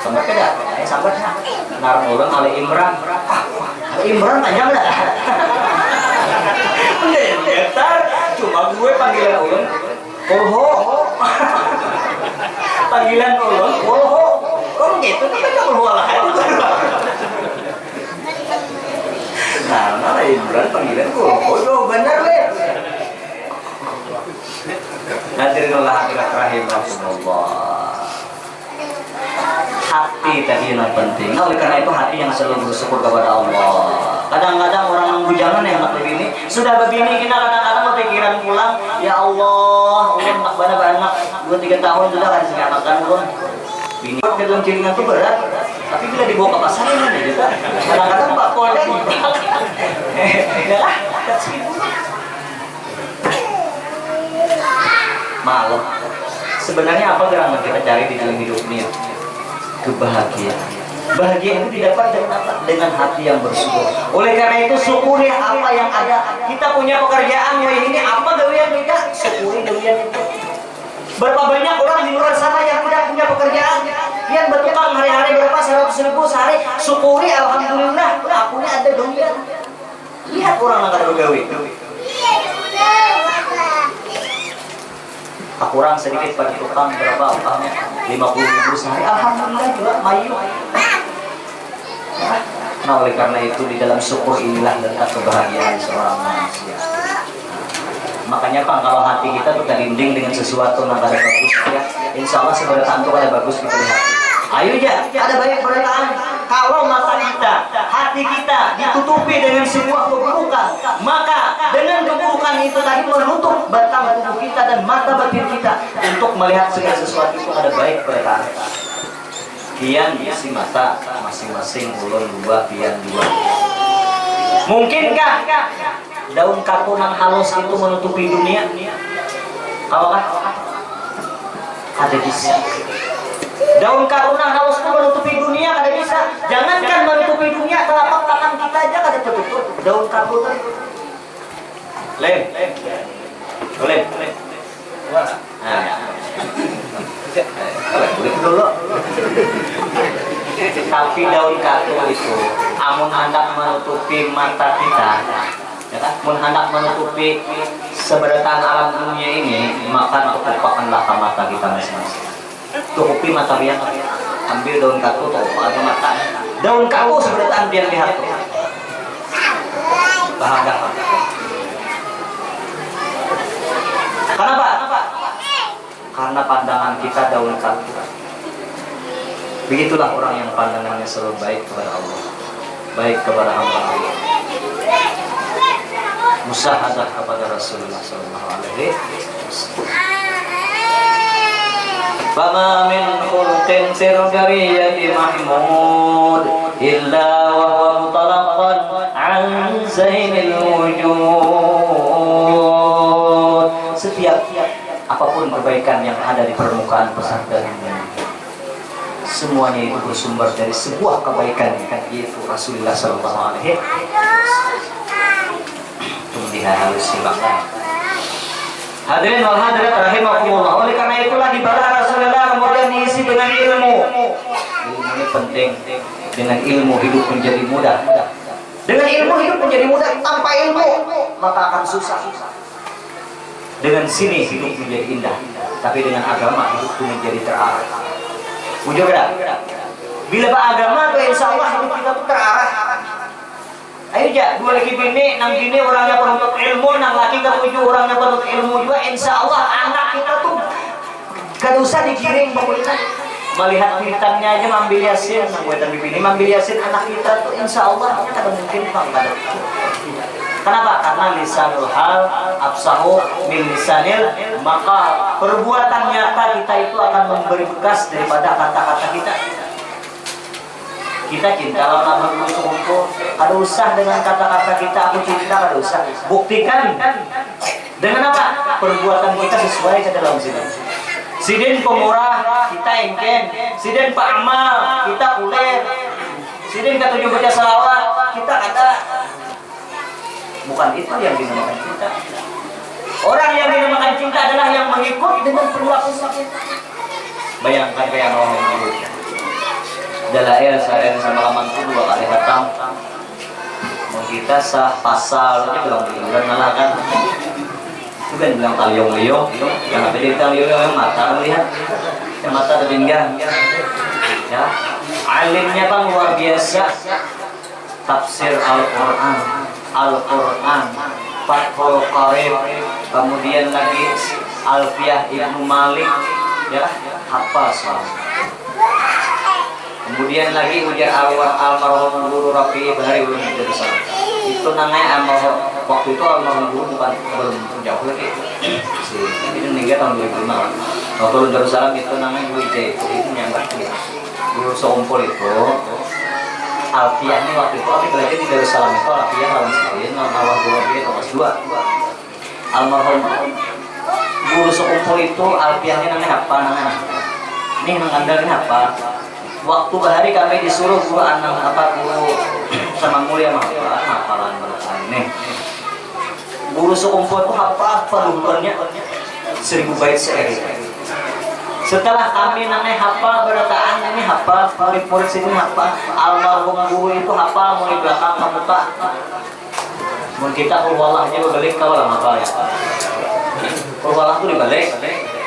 sampai kada sampai naran orang Ali Imran Imran panjang dah getar cuma gue panggilan ulun Kolho panggilan ulun kolho kok gitu kita kan kolho lah karena Imran panggilan kolho yo bener le hadirin Allah hadirat rahimahumullah hati tadi yang penting oleh karena itu hati yang selalu bersyukur kepada Allah. Kadang-kadang orang yang bujangan yang anak begini sudah begini kita kadang-kadang pikiran pulang ya Allah ulun nak bana-bana 2-3 tahun sudah kan sing anakan ulun bini dalam jaringan itu berat tapi bila dibawa ke pasar ini juga kadang-kadang Pak Polda inilah malam sebenarnya apa gerangan kita cari di dalam hidup ini kebahagiaan. Bahagia itu didapat dengan hati yang bersyukur. Oleh karena itu syukuri apa yang ada. Kita punya pekerjaan ini apa gawean kita? Syukuri gawean itu. Berapa banyak orang di luar sana yang tidak punya pekerjaan? Yang bertukang hari-hari berapa 100.000 sehari. Syukuri alhamdulillah. Aku ini ada gawean. Lihat orang yang ada gawe. Kurang sedikit pada tukang berapa upahnya 50.000 sehari alhamdulillah juga mayu. Nah oleh karena itu di dalam syukur inilah letak kebahagiaan seorang manusia. Makanya Pak kalau hati kita terinding dengan sesuatu yang ada bagus ya insya Allah sebenarnya tantu ada bagus kita lihat Ayo ya, ada banyak perkataan. Kalau mata kita, hati kita ditutupi dengan sebuah keburukan, maka dengan keburukan itu tadi menutup batang tubuh kita dan mata batin kita untuk melihat segala sesuatu itu ada baik perkataan. Kian isi mata masing-masing ulun dua, kian dua. Mungkinkah daun kapunan halus itu menutupi dunia? Apakah? Ada bisa. Daun karunan halus itu menutupi dunia, kada bisa. Jangankan menutupi dunia, telapak tangan kita aja kada tertutup. Daun karunan. Lem. Boleh. Wah. Boleh dulu. Tapi daun katu itu, amun hendak menutupi mata kita, ya kan? Amun hendak menutupi seberatan alam dunia ini, maka tutupkanlah mata kita masing-masing. Tutupi mata biang, ambil daun kaku, tutupi mata. Daun kaku seberatan biang lihat tuh. Bahagia. Kenapa? Karena pandangan kita daun kaku. Begitulah orang yang pandangannya selalu baik kepada Allah, baik kepada hamba Allah, musahadah kepada Rasulullah Sallallahu Alaihi Wasallam. Fama min khulqin sirdariyati mahmud illa wa huwa mutalaqan an zainil wujud. Setiap apapun kebaikan yang ada di permukaan pesantren ini, semuanya itu bersumber dari sebuah kebaikan, yaitu Rasulullah Sallallahu Alaihi Wasallam. Kemudian harus simakkan. Hadirin wal hadirat rahimakumullah. Oleh karena itulah di bala Rasulullah kemudian diisi dengan ilmu. Ilmu ini penting. Dengan ilmu hidup menjadi mudah. Dengan ilmu hidup menjadi mudah. Tanpa ilmu maka akan susah. Dengan sini hidup menjadi indah. Tapi dengan agama hidup menjadi terarah. Ujung gerak. Bila beragama tuh insya Allah hidup kita tuh terarah. Ayo ja, dua lagi bini, nang bini orangnya penuntut ilmu, nang laki ketujuh orangnya penuntut ilmu juga. Insya Allah anak kita tuh gak usah digiring pemerintah. Melihat pintarnya aja mambil yasin, nang buatan bini mambil yasin anak kita tuh insya Allah kada mungkin pangkat. Kenapa? Karena lisanul hal absahu min lisanil, maka perbuatan nyata kita itu akan memberi bekas daripada kata-kata kita. Kita cinta lawan abang musuh-musuh, ada usah dengan kata-kata kita aku cinta, ada usah. Buktikan dengan apa? Perbuatan kita sesuai ke dalam sini. Sidin pemurah, kita engken. Sidin pak amal, kita uler. Sidin ketujuh baca salawat, kita kata. Bukan itu yang dinamakan cinta. Orang yang dinamakan cinta adalah yang mengikut dengan perilaku kita. Bayangkan kayak orang yang hidup. Dalail saya sama lamanku 2 kali datang. Mau kita sah pasal aja belum malah kan. Itu kan bilang taliung-liung, yang apa jadi taliung yang mata melihat, yang mata tertinggal. Ya, alimnya kan luar biasa. Tafsir Al-Quran, Fathul Qarib, kemudian lagi Alfiyah Ibnu Malik, ya hafal semua. Kemudian lagi ujar almarhum guru Rafi Bahari belum Darussalam. Itu namanya almarhum, waktu itu almarhum guru bukan belum jauh lagi. Itu meninggal tahun 2005. Waktu di Darussalam itu namanya guru IT, itu nyambat guru seumpul itu. Alfiyah ini waktu itu aku belajar di Darussalam itu Alfiyah tahun sekian, almarhum guru Rafi kelas 2. Almarhum guru seumpul itu Alfiyahnya namanya apa namanya? Ini mengandalkan apa? Waktu bahari kami disuruh guru anak apa guru sama mulia hafalan ini. Guru sekumpul itu hafal lubernya 1000 bait sehari. Setelah kami namanya hafal berataan ini hafal, murid-murid sini hafal, almarhum guru itu hafal mulai belakang ke muka. Mun kita ulwalah aja balik kalau hafal ya. Ulwalah itu dibalik.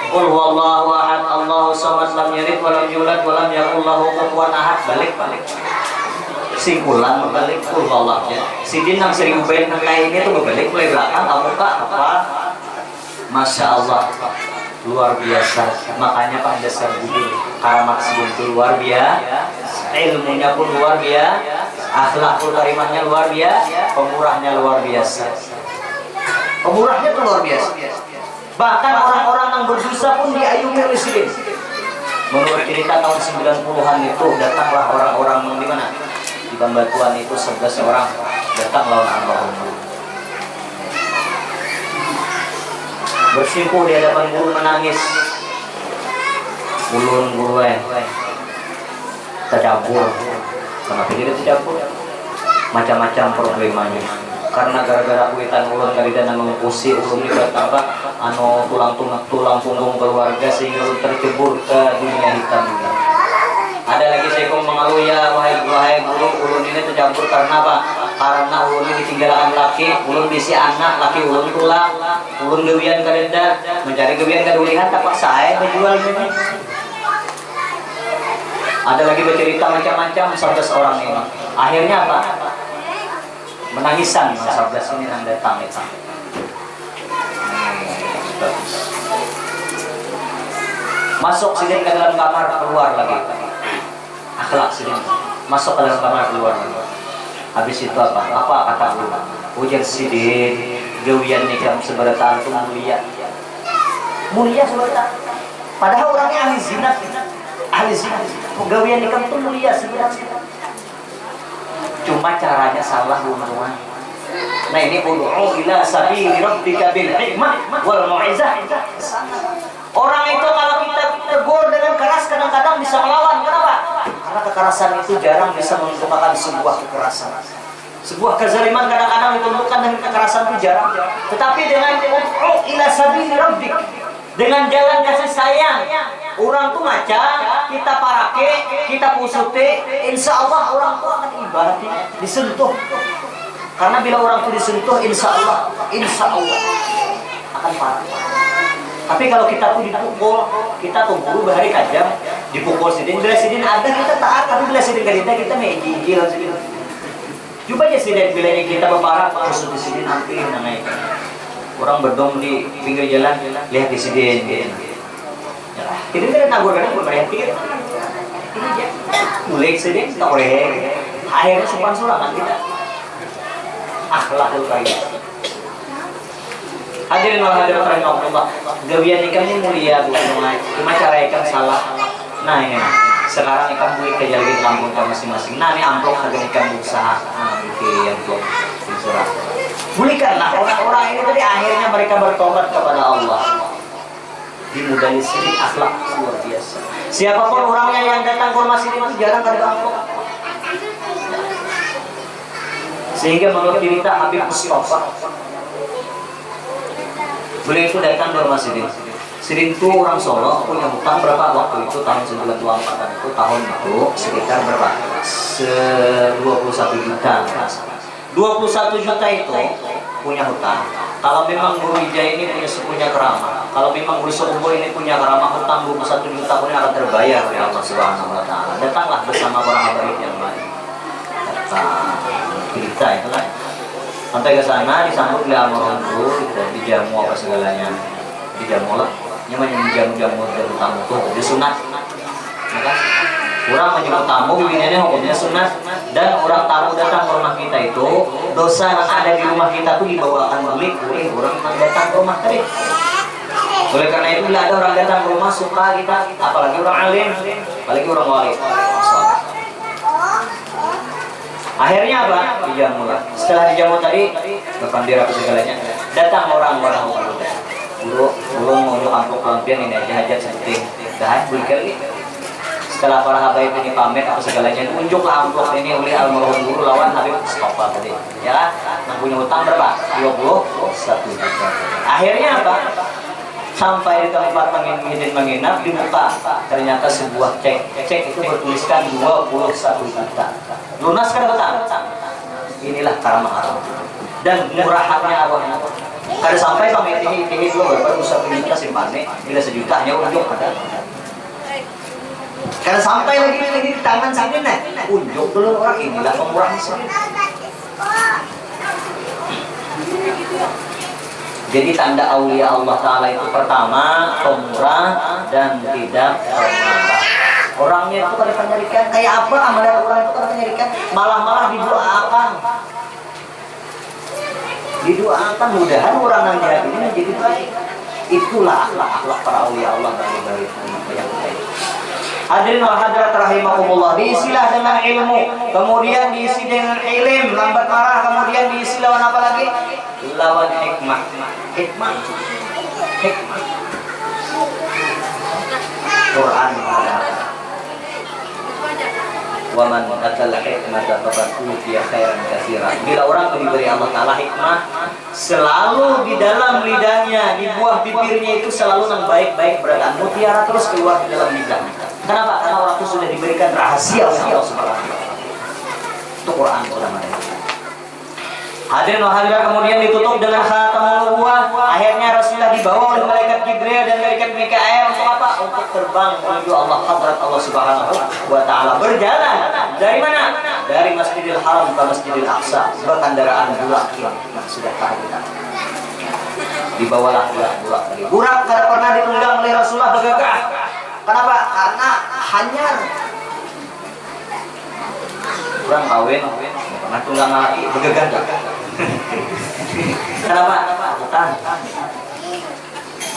Qul huwallahu ahad, Allahu samad, lam yalid wa lam yulad wa lam yakul lahu kufuwan ahad. Balik. Singkulan berbalik qul huwallahu ya. Sidin nang 1000 bait nang ini tuh berbalik mulai belakang kamu Kak apa? Masya Allah. luar biasa. Makanya Pak Dasar judul Karamat Sidin itu luar biasa, ilmunya pun luar biasa, akhlakul karimahnya luar biasa, pemurahnya luar biasa. Pemurahnya itu luar biasa. Bahkan orang-orang yang berdosa pun diayomi oleh Sidin. Menurut cerita tahun 90-an itu datanglah orang-orang di mana? Di Bambatuan itu 11 orang datang lawan almarhum. Bersimpuh di hadapan guru menangis. Ulun guru tercampur. Kenapa dia tercampur? Macam-macam problemanya. Karena gara-gara kuitan ulun kali dana mengusi ulun ini bertambah tulang punggung keluarga sehingga ulun tercebur ke dunia hitam ini. Ada lagi seekor mengeluh, ya wahai guru, ulun ini tercampur karena apa? Karena ulun ini ditinggalkan laki, ulun bisi anak, laki ulun tulang, ulun gewian kalenda, mencari gewian kadulihan tapak saya menjual ini. Ada lagi bercerita macam-macam 11 orang ini. Akhirnya apa? Menangisan 11 ini yang datang itu. Masuk Sidin ke dalam kamar, keluar lagi. Akhlak Sidin. Masuk ke dalam kamar, keluar lagi. Habis itu apa? Apa kata guru? Ujar Sidin, gawian nikah seberatan itu mulia. Mulia seberatan. Padahal orangnya ahli zina. Ahli zina. Gawian nikah itu mulia seberatan. Cuma caranya salah teman-teman. Nah ini ud'u ila sabili rabbika bil hikmah wal mau'izah. Orang itu kalau kita tegur dengan keras kadang-kadang bisa melawan. Kenapa? Karena kekerasan itu jarang bisa merupakan sebuah kekerasan. Sebuah kezaliman kadang-kadang ditentukan dengan kekerasan itu jarang. Tetapi dengan ud'u ila sabili rabbik, dengan jalan kasih sayang, orang tuh ngaca, kita parake, kita pusute, insya Allah orang tuh akan ibaratnya disentuh. Karena bila orang tuh disentuh, insya Allah akan parah. Tapi kalau kita tuh dipukul, kita tuh guru bahari kajam, dipukul Sidin, bila Sidin ada kita taat, tapi bila Sidin gak kita megigil Sidin. Coba aja Sidin bila kita berparah, pusut di Sidin hampir naik. Orang berdom di pinggir jalan, lihat di Sidin. Kita tidak nagur kan, berhenti. Ini dia, mulai Sidin, tak boleh. Akhirnya simpan surangan kita. Akhlakul karimah. Hadirin wal hadirat rahimahullah. Gawian nikah ini mulia bukan main. Cuma cara ikan salah. Nah ini. Sekarang ikan beli kerja lagi di kampung masing-masing. Nah ini amplop harga ikan berusaha. Nah ini amplop surat. Belikanlah orang-orang ini tadi akhirnya mereka bertobat kepada Allah. Dimudahi syirik, akhlak luar biasa. Siapapun orangnya yang datang ke rumah sini itu jarang kali amplop. Sehingga menurut cerita Habib Mustafa, beliau itu datang ke rumah Sidin. Sidin itu orang Solo, punya hutang berapa waktu itu tahun 1924 itu tahun itu sekitar berapa? 21 juta. 21 juta itu punya hutang. Kalau memang Guru Wijaya ini punya keramah, kalau memang Guru Sobo ini punya keramah, hutang 21 juta pun akan terbayar oleh Allah Subhanahu Wa Taala. Datanglah bersama para habaib yang lain. Kita itu kan sampai ke sana disambut oleh almarhum guru, dijamu apa segalanya, dijamu lah, namanya dijamu dari tamu tuh disunat, ya kan? Orang menjemput tamu, begini hukumnya sunat, dan orang tamu datang ke rumah kita itu dosa yang ada di rumah kita tuh dibawakan balik, orang memang datang ke rumah tadi. Oleh karena itu bila ada orang datang ke rumah suka kita, apalagi orang alim, apalagi orang wali. Akhirnya apa? Dijamu lah. Setelah dijamu tadi, bahkan dirapi segalanya. Datang orang-orang guru mau untuk amplop lampion ini aja hajat seperti dah belikan ini. Setelah para habaib ini pamit apa segalanya, unjuklah amplop ini oleh almarhum guru lawan Habib Mustafa tadi. Ya, yang punya hutang berapa? 21 juta. Akhirnya apa? Sampai di tempat menginap dibuka, ternyata sebuah cek itu bertuliskan 21 juta. Lunas kan betul? Inilah karamah Allah dan murahatnya Allah. Kada sampai pamit ini dulu berapa usah kita simpannya, bila sejuta hanya unjuk ada. Kada sampai lagi di tangan sini nih, unjuk dulu orang inilah pemurahnya sendiri. Jadi tanda aulia Allah Ta'ala itu pertama pemurah dan tidak pemarah. Orangnya itu kalau penyarikan kayak apa amalan orang itu kalau penyarikan malah didoakan. Didoakan mudahan orang yang jahat ini menjadi baik. Itulah akhlak para aulia Allah dari baik yang baik. Hadirin wa hadirat rahimakumullah, diisilah dengan ilmu, kemudian diisi dengan ilim, lambat marah, kemudian diisi lawan apa lagi? Lawan hikmah. Hikmah. Quran mengatakan, "Wa man atal hikmata faqad utiya khairan katsiran." Bila orang diberi Allah Taala hikmah, selalu di dalam lidahnya, di buah bibirnya itu selalu yang baik-baik berada. Mutiara terus keluar di dalam lidah. Kenapa? Karena orang itu sudah diberikan rahasia oleh Allah Subhanahu wa taala. Itu Quran namanya. Hadirin wa hadirat, kemudian ditutup dengan khatamul nubuwah. Akhirnya Rasulullah dibawa oleh malaikat Jibril dan malaikat Mikael untuk apa? Untuk terbang menuju Allah, hadrat Allah Subhanahu wa taala. Berjalan dari mana? Dari Masjidil Haram ke Masjidil Aqsa. Berkendaraan burak yang sudah tahu kita. Dibawalah burak tadi. Burak tidak pernah ditunggang oleh Rasulullah bergagah. Kenapa? Karena hanyar. Kurang kawin, pernah tunggang lagi bergagah. Kenapa? Hutan.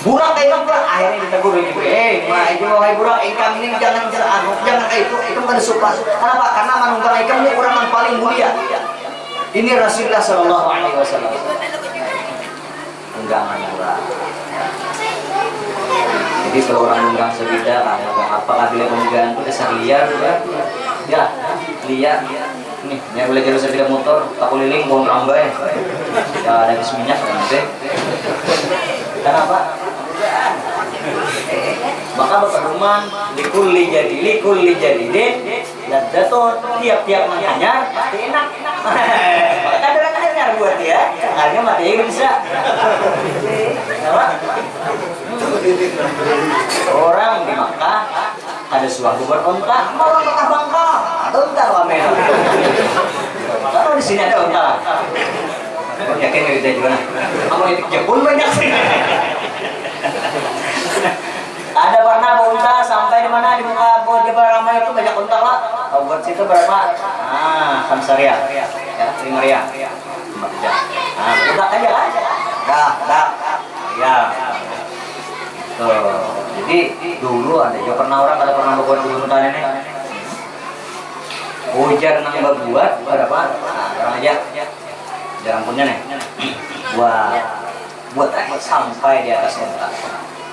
Burak kayak itu akhirnya ditegur Jibril. Itu wahai burak, ikan ini jangan itu kan disuppah. Kenapa? Karena manunggal ikan ini orang yang paling mulia. Ini Rasulullah Shallallahu Alaihi Wasallam. Tunggangan burak. Jadi kalau orang nunggang sebida, apakah bila pemunggangan itu dasar liar, ya liar. Nih, yang boleh jalan sepeda motor, tak keliling, mohon rambai. Ya ada bis minyak, kan? Kenapa? Maka berpedoman likulli jadi dan jatuh tiap-tiap menghanyar pasti enak. Maka kadang-kadang buat dia, hanya mati bisa. Kenapa? Orang di Makkah ada suatu beronta, mau Makkah Bangka, ada unta wamen. Kalau di sini ada unta. Yakin kita juga. Kamu itu Jepun banyak sih. Ada pernah unta sampai di mana di muka buat Jabal Ramai itu banyak unta lah. Buat situ berapa? Kamsaria, ya 5 rial. Udah aja lah. Dah. Ya. Jadi dulu ada juga pernah orang kalau pernah membuat unta ini. Ujar nang buat berapa? Orang aja. Jarang punya nih. Buat sampai di atas unta.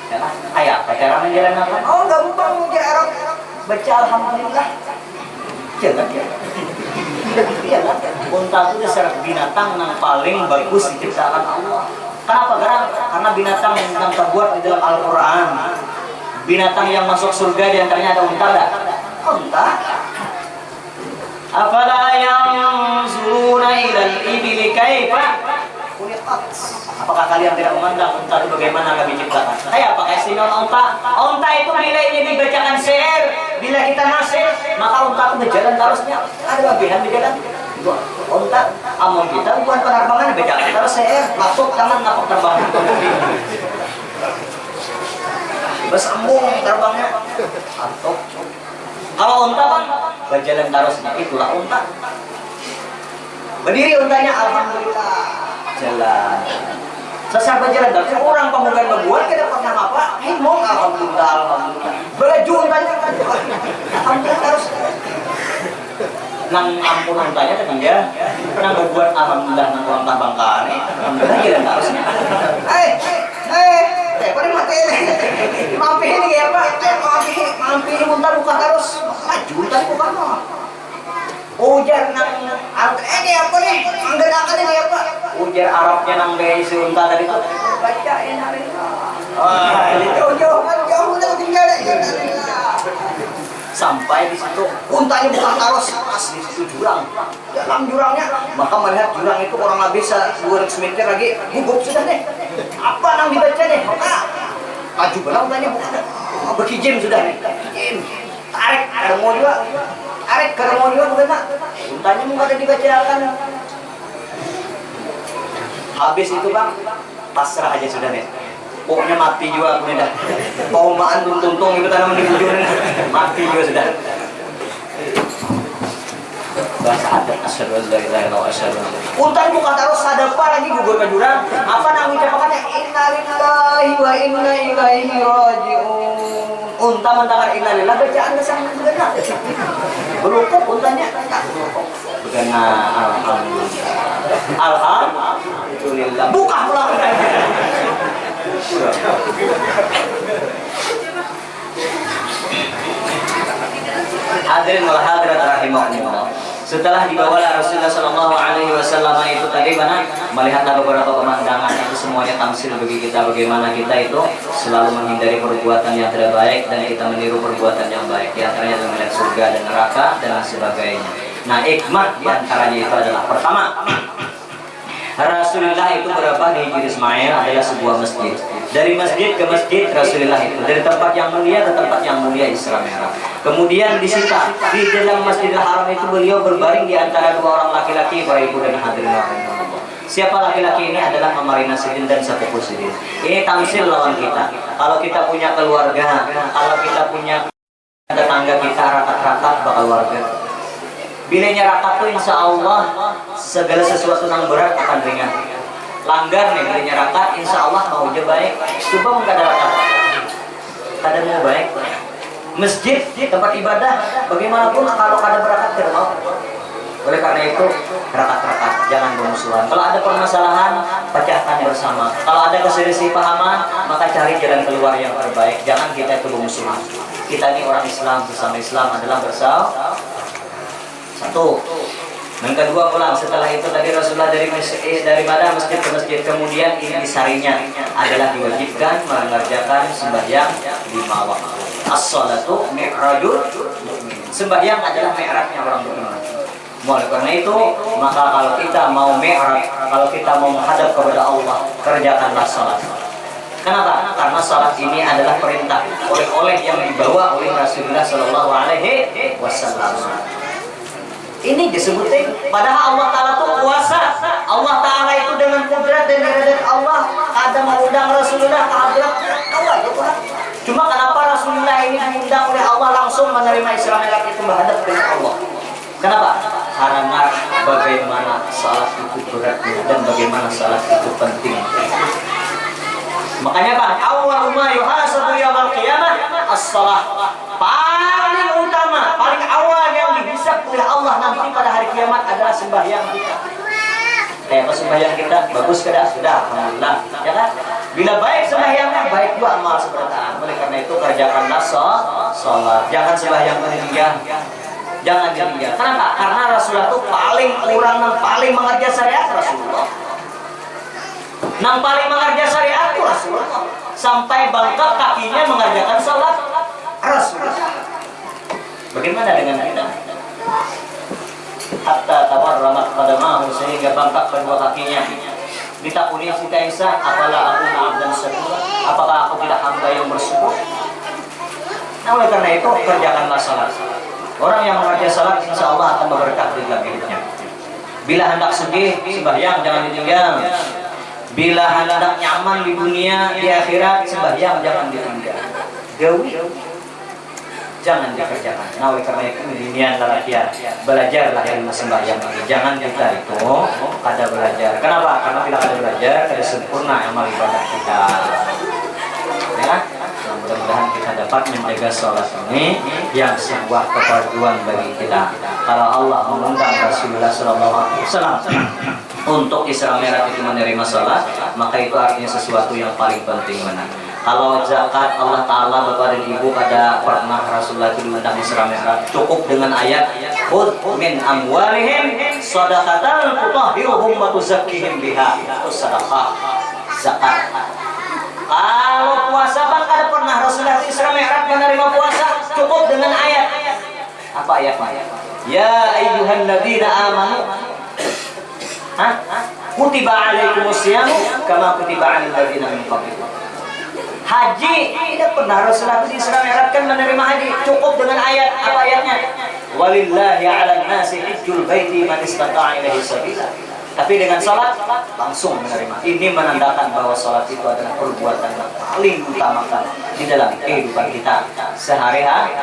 Ya, ayah, cara menjalankan. Oh, gampang ujar Arab. Baca alhamdulillah. Jangan. Unta itu dasar binatang yang paling bagus diciptakan Allah. Kenapa? Karena binatang yang terbuat di dalam Al-Quran. Binatang yang masuk surga di antaranya ada unta. Unta. Afala yanzuruna ilal ibili kaifa khuliqat. Apakah kalian tidak memandang unta itu bagaimana kami ciptakan? Kayak apa istimewa unta? Unta itu bila ini dibacakan syair, bila kita nasir, maka unta itu berjalan terusnya. Ada bagian di jalan. Unta, amun kita bukan penerbangan dibacakan terus syair, lapuk tangan lapuk terbang. Bersambung terbangnya. Antuk. Kalau unta kan berjalan terusnya, itulah unta. Berdiri untanya, alhamdulillah, jalan. Sesar berjalan terus, orang pemuda membuat kita pernah apa? Himong, alhamdulillah. Belaju untanya, alhamdulillah terus. Nang ampun untanya kan dia pernah membuat alhamdulillah nang orang Bangka nih, alhamdulillah jalan terusnya. Pada mati ini, mampi ini ya Pak, mampi ini unta buka terus, maju unta buka no. Ujar nang ini apa nih, anggerakan ini ya Pak. Ujar Arabnya nang dari si unta tadi tuh, bacain hari ini. Jauh udah tinggal deh. Sampai di situ, untanya buka terus, pas di situ jurang. Dalam jurangnya, maka melihat jurang itu orang nggak bisa 200 meter lagi, gugup sudah deh. Apa yang dibaca deh? Maka maju belah untanya bukan. Berkijim sudah nih. Tarik kermo juga. Tarik kermo juga bukan. Untanya mau ada dibacakan. Habis itu Bang, pasrah aja sudah deh. Pokoknya mati juga aku dah. Paumaan tuntung itu tanaman di bujur, mati juga sudah. Bahasa adat asyhadu an la ilaha illallah asyhadu. Untan bukan taruh sadapa lagi gugur ke jurang. Apa nang ucapannya innalillahi wa inna ilaihi rajiun. Unta mendengar innalillah bacaan kesan benar. Berukuk untanya. Begana alhamdulillah. Buka pulang. Hadirin wal hadirat rahimakumullah. Setelah dibawalah Rasulullah Shallallahu Alaihi Wasallam itu tadi mana melihatlah beberapa pemandangan itu semuanya tamsil bagi kita bagaimana kita itu selalu menghindari perbuatan yang tidak baik dan kita meniru perbuatan yang baik di antaranya dengan melihat surga dan neraka dan sebagainya. Nah hikmah di antaranya itu adalah pertama Rasulullah itu berapa di Hijri Ismail adalah sebuah masjid. Dari masjid ke masjid Rasulullah itu dari tempat yang mulia ke tempat yang mulia Isra Mi'raj. Kemudian disita di dalam Masjidil Haram itu beliau berbaring di antara dua orang laki-laki para ibu dan hadirin rahimakumullah. Siapa laki-laki ini adalah Mamarina Sidin dan sepupu Sidin. Ini tamsil lawan kita. Kalau kita punya keluarga, kalau kita punya tetangga kita rakat-rakat bakal warga. Bilanya rakat tuh insya Allah segala sesuatu yang berat akan ringan. Langgar nih bilanya rakat, insya Allah mau aja baik. Coba nggak ada rakat, kadang mau baik. Masjid, tempat ibadah, bagaimanapun kalau kada berakat tidak mau. Oleh karena itu rakat-rakat, jangan bermusuhan. Kalau ada permasalahan, pecahkan bersama. Kalau ada keselisipahaman, maka cari jalan keluar yang terbaik. Jangan kita itu bermusuhan. Kita ini orang Islam, bersama Islam adalah bersama. Satu. Yang kedua pulang setelah itu tadi Rasulullah dari mana masjid ke masjid kemudian ini disarinya adalah diwajibkan mengerjakan sembahyang 5 waktu. As-shalatu mi'rajul mu'min. Sembahyang adalah mi'rajnya orang beriman. Oleh karena itu maka kalau kita mau mi'raj, kalau kita mau menghadap kepada Allah, kerjakanlah salat. Kenapa? Karena salat ini adalah perintah oleh-oleh yang dibawa oleh Rasulullah Shallallahu Alaihi Wasallam. Ini disebutin padahal Allah Ta'ala itu kuasa. Allah Ta'ala itu dengan kudrat dan iradat Allah ada mengundang Rasulullah ke hadrat Allah itu kan. Cuma kenapa Rasulullah ini diundang oleh Allah langsung menerima Isra Mi'raj itu menghadap dengan Allah? Kenapa? Karena bagaimana salat itu beratnya dan bagaimana salat itu penting. Makanya Pak, awal ma yuhasabu yaumil qiyamah as-shalah. Paling utama, paling awal yang dihisab oleh Allah nanti pada hari kiamat adalah sembahyang kita. Apa sembahyang kita? Bagus kada? Sudah, alhamdulillah. Ya kan? Bila baik sembahyangnya, baik juga amal sebertaan. Oleh karena itu kerjakanlah salat. Jangan sembahyang ketinggian. Jangan ketinggian. Kenapa? Karena Rasulullah itu paling kurang dan paling mengerja syariat Rasulullah. Yang paling mengerja syariat itu Rasulullah. Sampai bangkak kakinya mengerjakan salat Rasulullah. Bagaimana dengan kita? Hatta tawarramat qadamahu sehingga bangkak kedua kakinya. Ditakuni Siti Aisyah, apalah aku abdan syakur? Apakah aku tidak hamba yang bersyukur? Nah, oleh karena itu kerjakanlah salat. Orang yang mengerjakan salat insya Allah akan berberkah di dalam hidupnya. Bila hendak sugih, sembahyang jangan ditinggal. Bila hendak nyaman di dunia, di akhirat, sembahyang jangan ditinggal. Jauhi, jangan dikerjakan. Nah, oleh karena itu dinian lalakian belajarlah ilmu sembahyang. Jangan kita itu kada belajar. Kenapa? Karena bila kada belajar, kada sempurna amal ibadah kita. Ya, mudah-mudahan kita dapat menjaga sholat ini yang sebuah keperluan bagi kita. Kalau Allah mengundang Rasulullah SAW untuk Isra Mi'raj itu menerima sholat, maka itu artinya sesuatu yang paling penting mana. Kalau zakat Allah Ta'ala Bapak dan Ibu pada pernah Rasulullah itu diundang Isra Mi'raj, cukup dengan ayat khudh min amwalihim shadaqatan tutahhiruhum wa tuzakkihim biha. Itu sedekah zakat. Kalau puasa kan kada pernah Rasulullah Isra Mi'raj menerima puasa, cukup dengan ayat. Apa ayatnya? Ya ayyuhan ladzina amanu kutiba alaikumus syiyam kama kutiba alal ladzina min qablikum. Haji tidak pernah Rasulullah Isra Mi'raj kan menerima haji, cukup dengan ayat. Apa ayatnya? Walillahi 'alan nasi hajjul baiti man istata'a ilaihi sabila. Tapi dengan sholat langsung menerima. Ini menandakan bahwa sholat itu adalah perbuatan yang paling utamakan di dalam kehidupan kita sehari-hari.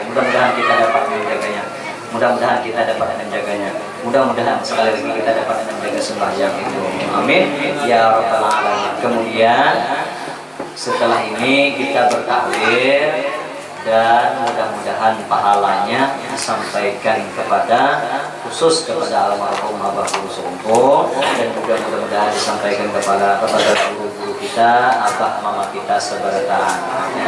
Mudah-mudahan kita dapat menjaganya. Mudah-mudahan kita dapat menjaganya. Mudah-mudahan sekali lagi kita dapat menjaga sembahyang itu. Amin. Ya Rabbal Alamin. Kemudian setelah ini kita bertahlil dan mudah-mudahan pahalanya disampaikan khusus kepada almarhum Abah Guru Sumpo, dan juga mudah-mudahan disampaikan kepada guru-guru kita, abah mama kita seberataan. Ya.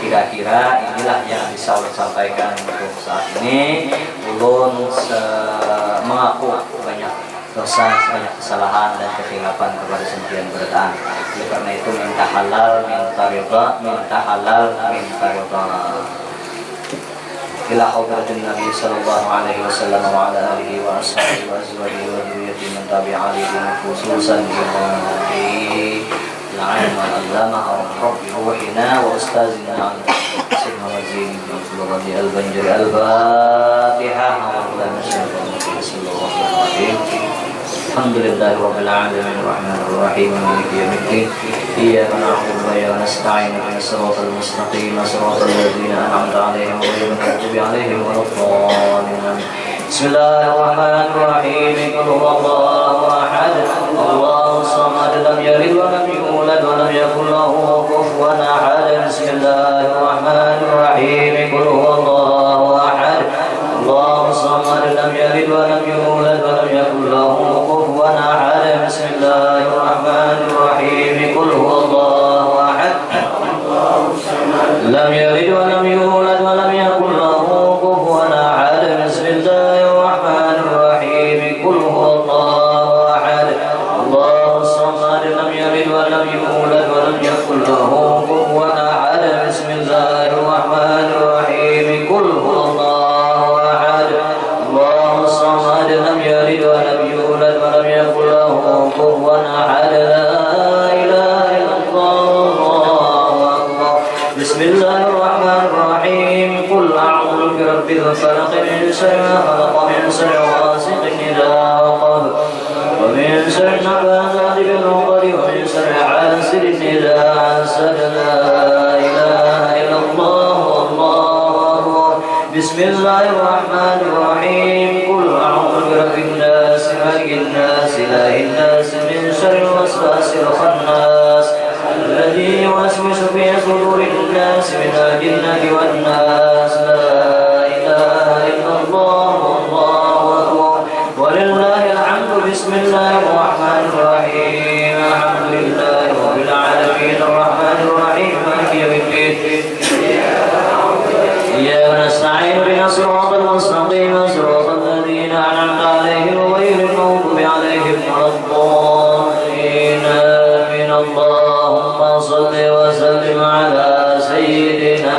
Kira-kira inilah yang bisa saya sampaikan untuk saat ini. Ulun mengaku banyak dosa, banyak kesalahan dan kekhilapan kepada sentian berataan. Oleh karena itu minta halal, minta ridha, minta halal, minta ridha. Ila hadratin Nabi sallallahu alaihi wasallam wa ala alihi wa ashabihi wa azwajihi wa dzurriyyatihi man tabi'a alihi khususan ilahi la'an wa allama rabbi ruhina wa ustazina sayyidina wazini bin al-banjari al-fatihah wa alhamdulillahi rabbil alamin arrahmanir rahim maliki yaumiddin iyyaka na'budu wa iyyaka nasta'in ihdinas siratal mustaqim siratal ladzina an'amta 'alaihim ghairil maghdubi 'alaihim waladdallin. Bismillahirrahmanirrahim. Qul huwallahu ahad, Allahus samad, lam yalid wa lam yulad wa lam yakul lahu kufuwan ahad. Bismillahirrahmanirrahim. Qul huwallahu ahad, Allahus samad, lam yalid wa lam yulad wa lam yakul lahu kufuwan ahad. Bismillahirrahmanirrahim. Qul huwallahu ahad, lam yalid wa lam yulad wa lam yakul lahu kufuwan ahad. Bismillahirrahmanirrahim. Qul huwallahu ahad, Allahus samad, lam yalid wa lam yulad wa lam yakul lahu kufuwan ahad. Bismillahirrahmanirrahim. Qul huwallahu ahad, Allahus samad, lam yalid wa lam yulad wa lam yakul lahu kufuwan ahad. La ilaha illallah, Allahu akbar. Bismillahirrahmanirrahim. Qul a'udzu birabbil falaq, min syarri ma khalaq, min syarri ghasiqin idza waqab, wa min syarri nafathati fil 'uqad, wa min syarri hasidin idza hasad. La ilaha illallah, Allahu akbar. Bismillahirrahmanirrahim. Qul a'udzu birabbin nas, malikin nas, ilahin nas, min syarril waswasil khannas, alladzi yuwaswisu fi sudurin nas minal jinnati wan nas. La ilaha illallah, Allahu akbar. Walillahil hamdu. Bismillahirrahmanirrahim. Alhamdulillahi rabbil alamin arrahmanir rahim maliki yaumiddin. Iyyaka nasta'in ihdinas siratal mustaqim siratal ladzina an'amta 'alaihim ghairil maghdubi 'alaihim waladdallin. Amin. Allahumma shalli wa sallim 'ala sayyidina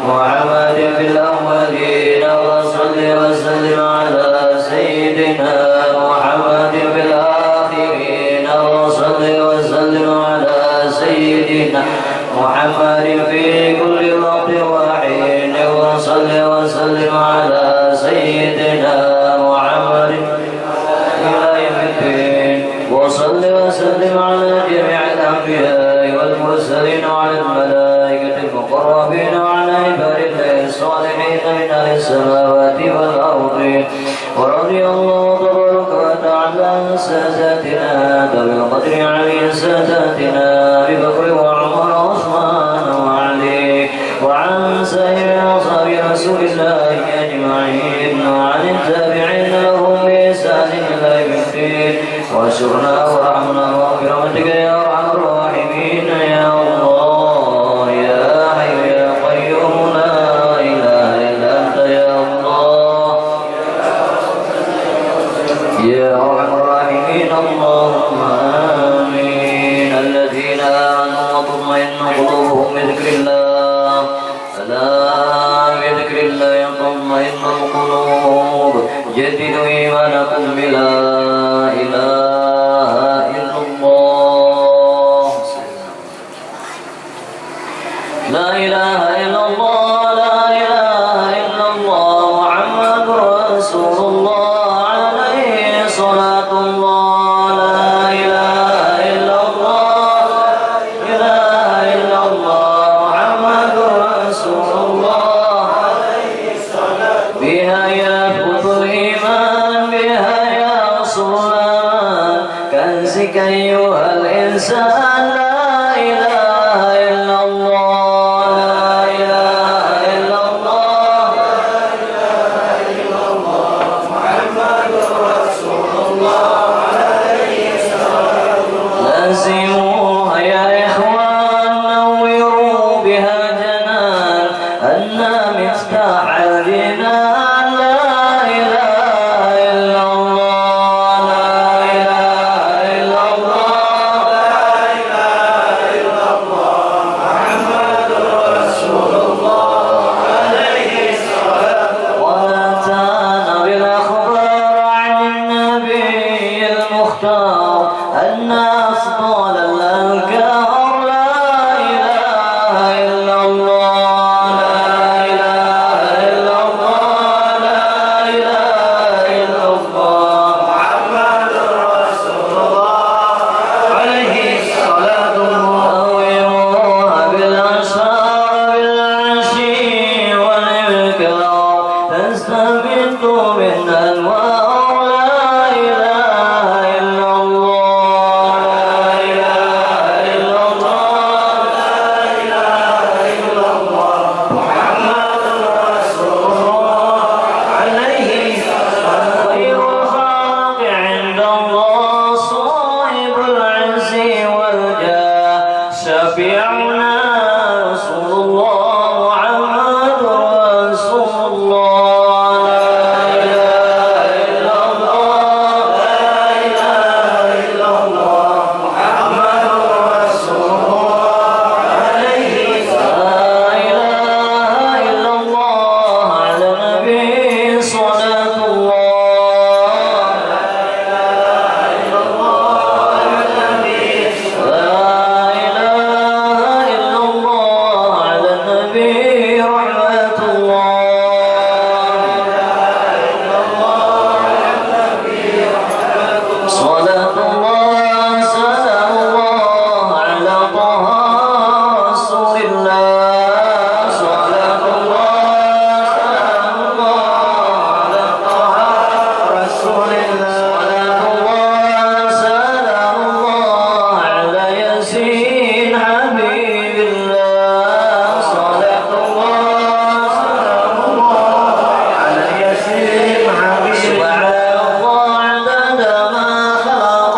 Muhammadin fil awwalin wa shalli wa sallim 'ala sayyidina Muhammadin fil akhirin wa shalli wa sallim 'ala sayyidina Muhammadin fi kulli waqtin wa hin wa shalli wa sallim 'ala sayyidina Muhammadin ila yaumiddin wa shalli wa sallim 'ala jami'il anbiya'i wal mursalin wa 'ala al-malaikati al-muqarrabin wa 'ala ibadillahi as-salihin min ahli as-samawati wal ardi. Wa radiyallahu tabaraka wa ta'ala an saadatina Abil Qadri 'ali saadatina Abi Bakr wa Umar wa Uthman wa Ali wa 'an sa'iri ashabi Rasulillahi ajma'in wa 'an tabi'in lahum bi ihsan ila yaumiddin. Wa syurna wa rahmana wa birahmatika ya arhamar rahimin ya Allah ya hayyu ya qayyum la ilaha illa anta ya Allah ya arhamar rahimin. Allahumma amin. Alladhina amanu wa tatma'innu qulubuhum bi dhikrillah, ala bi dhikrillah yatma'innul qulub. Jaddidu imanakum bi la ilaha illallah. La ilaha illallah, la ilaha illallah, Muhammadur Rasulullah, alaihi salatullah. نفسك أيها الإنسان لا إله إلا الله لا إله إلا الله لا إله إلا الله محمد رسول الله عليه الصلاة والسلام لازموها يا إخوان نوروا بها جنان أن مفتاح الجنان لا إله إلا الله لا إله إلا الله لا إله إلا الله محمد رسول الله عليه الصلاة والسلام وأتانا بالأخبار عن النبي المختار أن أفضل الأذكار لا إله إلا الله لا إله إلا الله لا إله إلا الله محمد رسول الله عليه الصلاة والسلام بالأسرار بالعشي والإبكار تستمد من أنوار لا إله إلا الله لا إله إلا الله لا إله إلا الله محمد رسول الله عليه الصلاة خير الخلق عند الله صاحب العز والجاه شفيعنا رسول الله محمد رسول الله لا إله إلا الله لا إله إلا الله محمد رسول الله عليه الصلاة لا إله إلا الله على النبي صلاة الله لا إله إلا الله على النبي لا إله إلا الله على النبي رحمة الله صلاة الله سلام الله على طه رسول الله صلاة الله سلام الله على طه رسول الله صلاة الله سلام الله على ياسين حبيب الله صلاة الله سلام الله على ياسين حبيب الله سبحان الله عدد ما خلق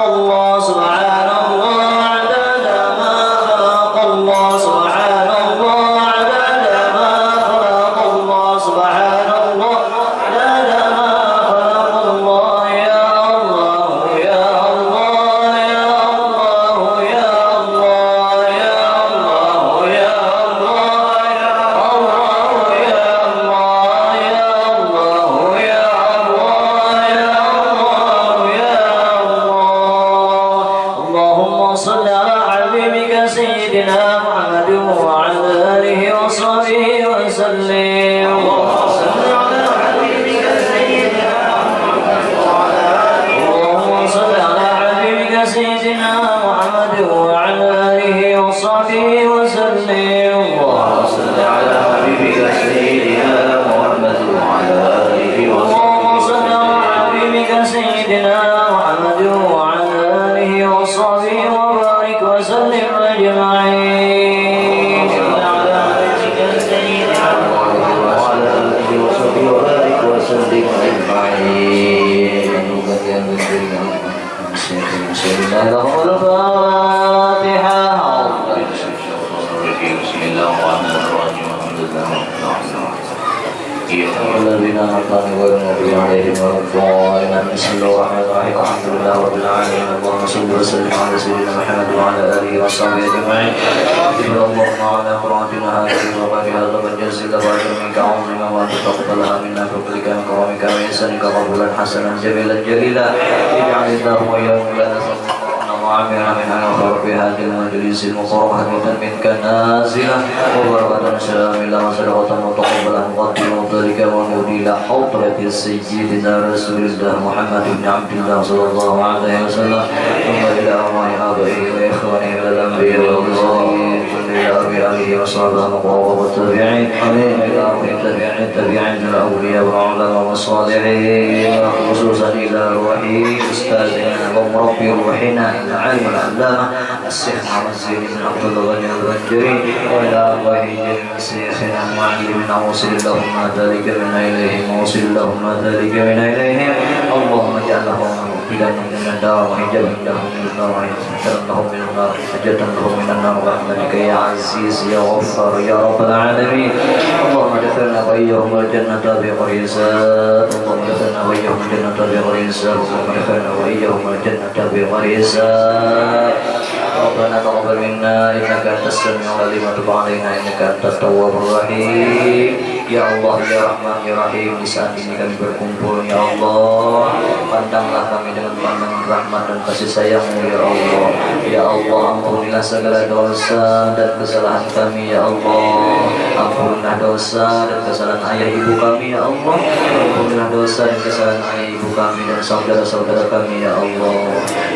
الله سبحان الله عدد ما خلق الله سبحان الله عدد ما خلق الله يا الله يا الله يا الله يا الله يا الله يا الله يا الله يا الله يا الله يا الله يا الله يا الله اللهم صل على حبيبك سيدنا محمد وعلى آله وصحبه وسلم اللهم صل على حبيبك سيدنا محمد وعلى آله اللهم صل على حبيبك سيدنا محمد وعلى آله وصحبه وسلم اللهم صل على حبيبك سيدنا محمد وعلى آله اللهم صل على حبيبك سيدنا محمد وعلى آله وصحبه وبارك وسلم أجمعين صل على حبيبك سيدنا محمد وعلى آله وصحبه وبارك وسلم أجمعين بسم الله الرحمن الفاتحة بسم الله الرحمن الرحيم الحمد لله رب العالمين الذين أنعمت عليهم غير المغضوب عليهم ولا الضالين بسم الله الرحمن الرحيم الحمد لله رب العالمين اللهم صل وسلم على سيدنا محمد وعلى آله وصحبه أجمعين اللهم على قرآننا هذه وما بهذا من جزيل وأجر منك عظيما وأن تقبلها منا بفضلك من كرمك وإحسانك قبولا حسنا جميلا جليلا اجعل الله وإياكم لنا وعامرا منها وخير في هذه المجلس المباركة منك نازلة وبركة سلام الله وصدقة متقبلة مقدمة ذلك ونودي إلى حضرة سيدنا رسول الله محمد بن عبد الله صلى الله عليه وسلم ثم إلى أرواح آبائه وإخوانه من الأنبياء والمرسلين بآله وصحبه وقوة والتابعين إلى أمر التابعين الأولياء والعلماء والصالحين خصوصا إلى روحي أستاذنا ومربي روحنا العالم العلامة الشيخ محمد زين بن عبد الله الغني البنجري وإلى أرواح جميع شيخنا المعلمين وصل اللهم ذلك منا إليهم وصل اللهم ذلك منا إليهم اللهم اجعلهم مغفرا من النار وحجابا لهم من النار وحجابا لهم من النار حجة لهم من النار برحمتك يا عزيز يا غفار يا رب العالمين اللهم ادخلنا وإياهم الجنة بغير حساب اللهم ادخلنا وإياهم الجنة بغير حساب اللهم ادخلنا وإياهم الجنة بغير حساب ربنا تقبل منا إنك أنت السميع العليم وتب علينا إنك أنت التواب الرحيم ya Allah ya Rahman ya Rahim di saat ini kami berkumpul ya Allah pandanglah kami dengan pandangan rahmat dan kasih sayang-Mu ya Allah ampunilah segala dosa dan kesalahan kami ya Allah ampunilah dosa dan kesalahan ayah ibu kami ya Allah ampunilah dosa dan kesalahan ayah ibu kami dan saudara-saudara kami ya Allah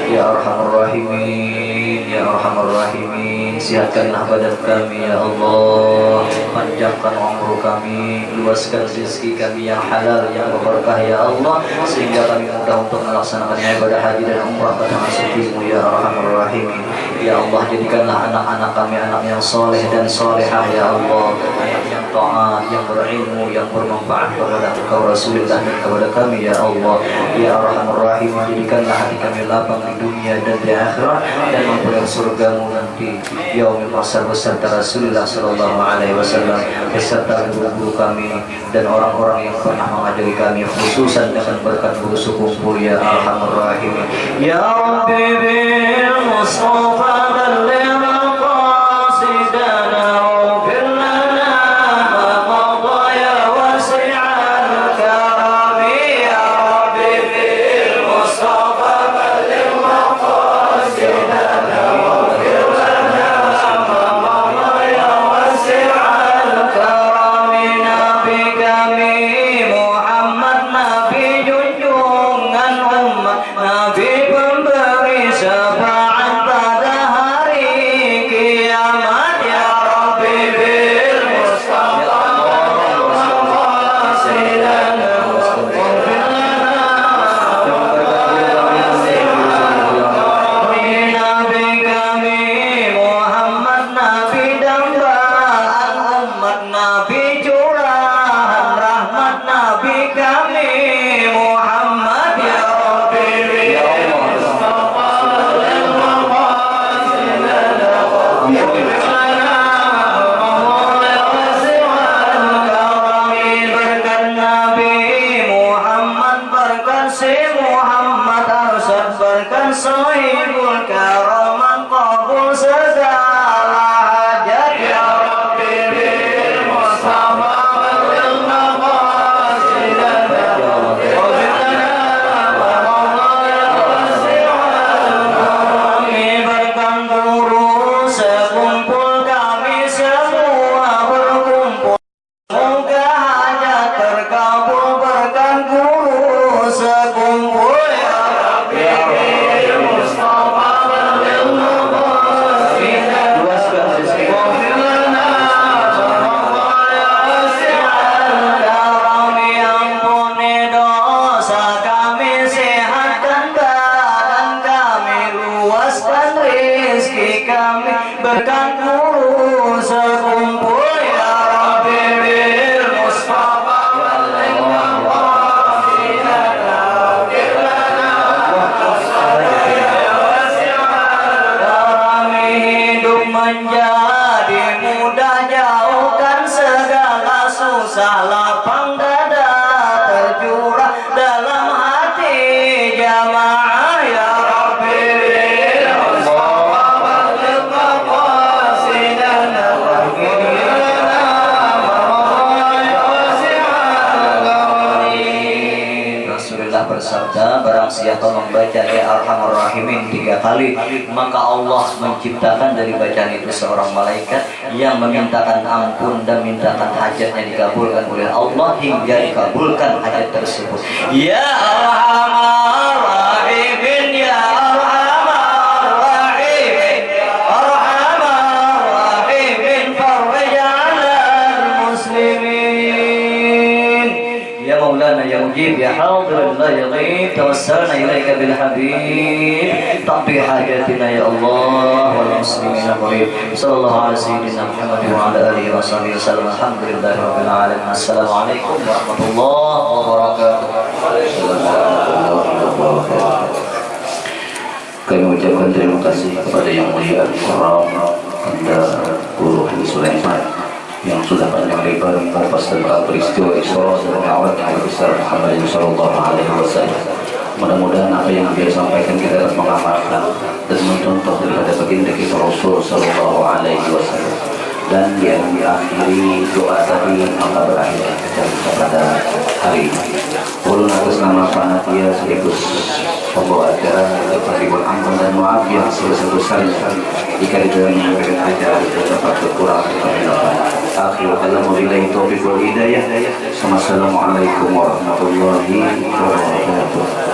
ya Arhamar Rahimin ya Arhamar Rahimin sihatkanlah badan kami ya Allah panjangkan umur kami luaskan rezeki kami yang halal yang berkah ya Allah sehingga kami mudah untuk melaksanakan ibadah haji dan umrah pada suci-Mu ya Arhamar Rahimin ya Allah jadikanlah anak-anak kami anak yang soleh dan solehah ya Allah anak yang taat yang berilmu yang bermanfaat kepada Engkau Rasulullah dan kepada kami ya Allah ya Arhamar Rahimin jadikanlah hati kami lapang di dunia dan di akhirat dan memperoleh surga-Mu nanti yaumil mahsyar beserta Rasulullah sallallahu alaihi wasallam beserta guru kami dan orang-orang yang pernah mengajari kami khususan dengan berkat guru kumpul ya Arhamar Rahimin ya Rabbi bil Mustafa balligh maqasidana waghfir lana ma qada ya wasi'al karam ya Rabbi bil Mustafa balligh maqasidana waghfir lana ma qada ya wasi'al karam Nabi kami Muhammad Nabi junjungan umat Nabi pemberi syafaat pada hari kiamat ya Rabbi bil Mustafa silana Nabi kami Muhammad Nabi dambaan umat Nabi curahan rahmat Nabi kami Muhammad ya Rabbi ya Mustafa berkat Nabi Muhammad berkat si Muhammad Arsyad berkat Sohibul Karaman qabul segala hajat ya Rabbi bil Mustafa balligh maqasidana kami berkat guru sekumpul kami semua berkumpul semoga hajat terkabul berkat guru sekumpul ya Rabbi bil Mustafa balligh maqasidana luaskan rezeki kami ampuni dosa kami sehatkan badan kami luaskan rezeki kami berkat guru sekumpul ya Rabbi bil Mustafa balligh maqasidana waghfir lana kami hidup menjadi mudah jauhkan segala susah lapang dada tercurah dalam hati jamaah ya Rabbi bil Mustafa balligh maqasidana waghfir lana Rasulullah bersabda barang siapa membaca ya Arhamar Rahimin 3 kali maka Allah menciptakan dari bacaan itu seorang malaikat yang memintakan ampun dan mintakan hajatnya dikabulkan oleh Allah hingga dikabulkan hajat tersebut ya Arhamar Rahimin ya Arhamar Rahimin Arhamar Rahimin يا مولانا يا مجيب يا حاضر لا يغيب توسلنا إليك بالحبيب تقضي حاجاتنا يا الله والمسلمين المريد صلى الله على سيدنا محمد وعلى آله وصحبه وسلم الحمد لله رب العالمين السلام عليكم ورحمة الله وبركاته. Kami mengucapkan terima kasih kepada yang mulia Al-Quram Anda Guru Haji Sulaiman yang sudah panjang lebar mengupas tentang peristiwa Isra dan Mi'raj Nabi besar Muhammad sallallahu alaihi wasallam. Mudah-mudahan apa yang dia sampaikan kita dapat mengamalkan dan mencontoh daripada baginda kita Rasul sallallahu alaihi wasallam. Dan yang diakhiri doa tadi maka berakhir pada hari ini. Ulun atas nama panitia sekaligus pembawa acara dapat ribuan ampun dan maaf yang sebesar-besarnya jika di dalam menyampaikan acara tidak dapat berkurang kehilafan. Akhir kalam wabillahi taufiq wal hidayah. Assalamualaikum warahmatullahi wabarakatuh.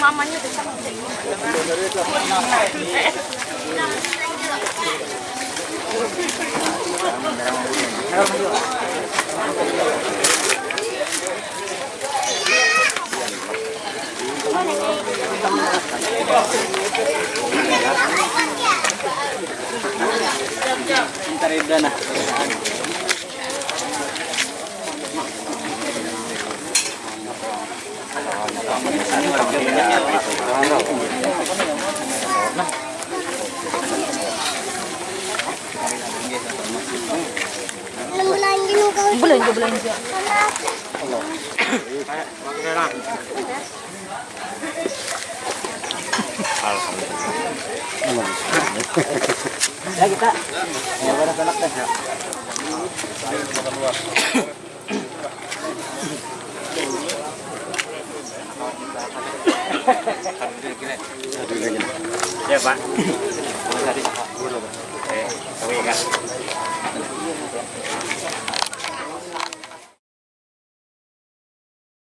Mamanya besar. Belanja belanja. Ya kita. Ya pada sanak deh. Ya Pak.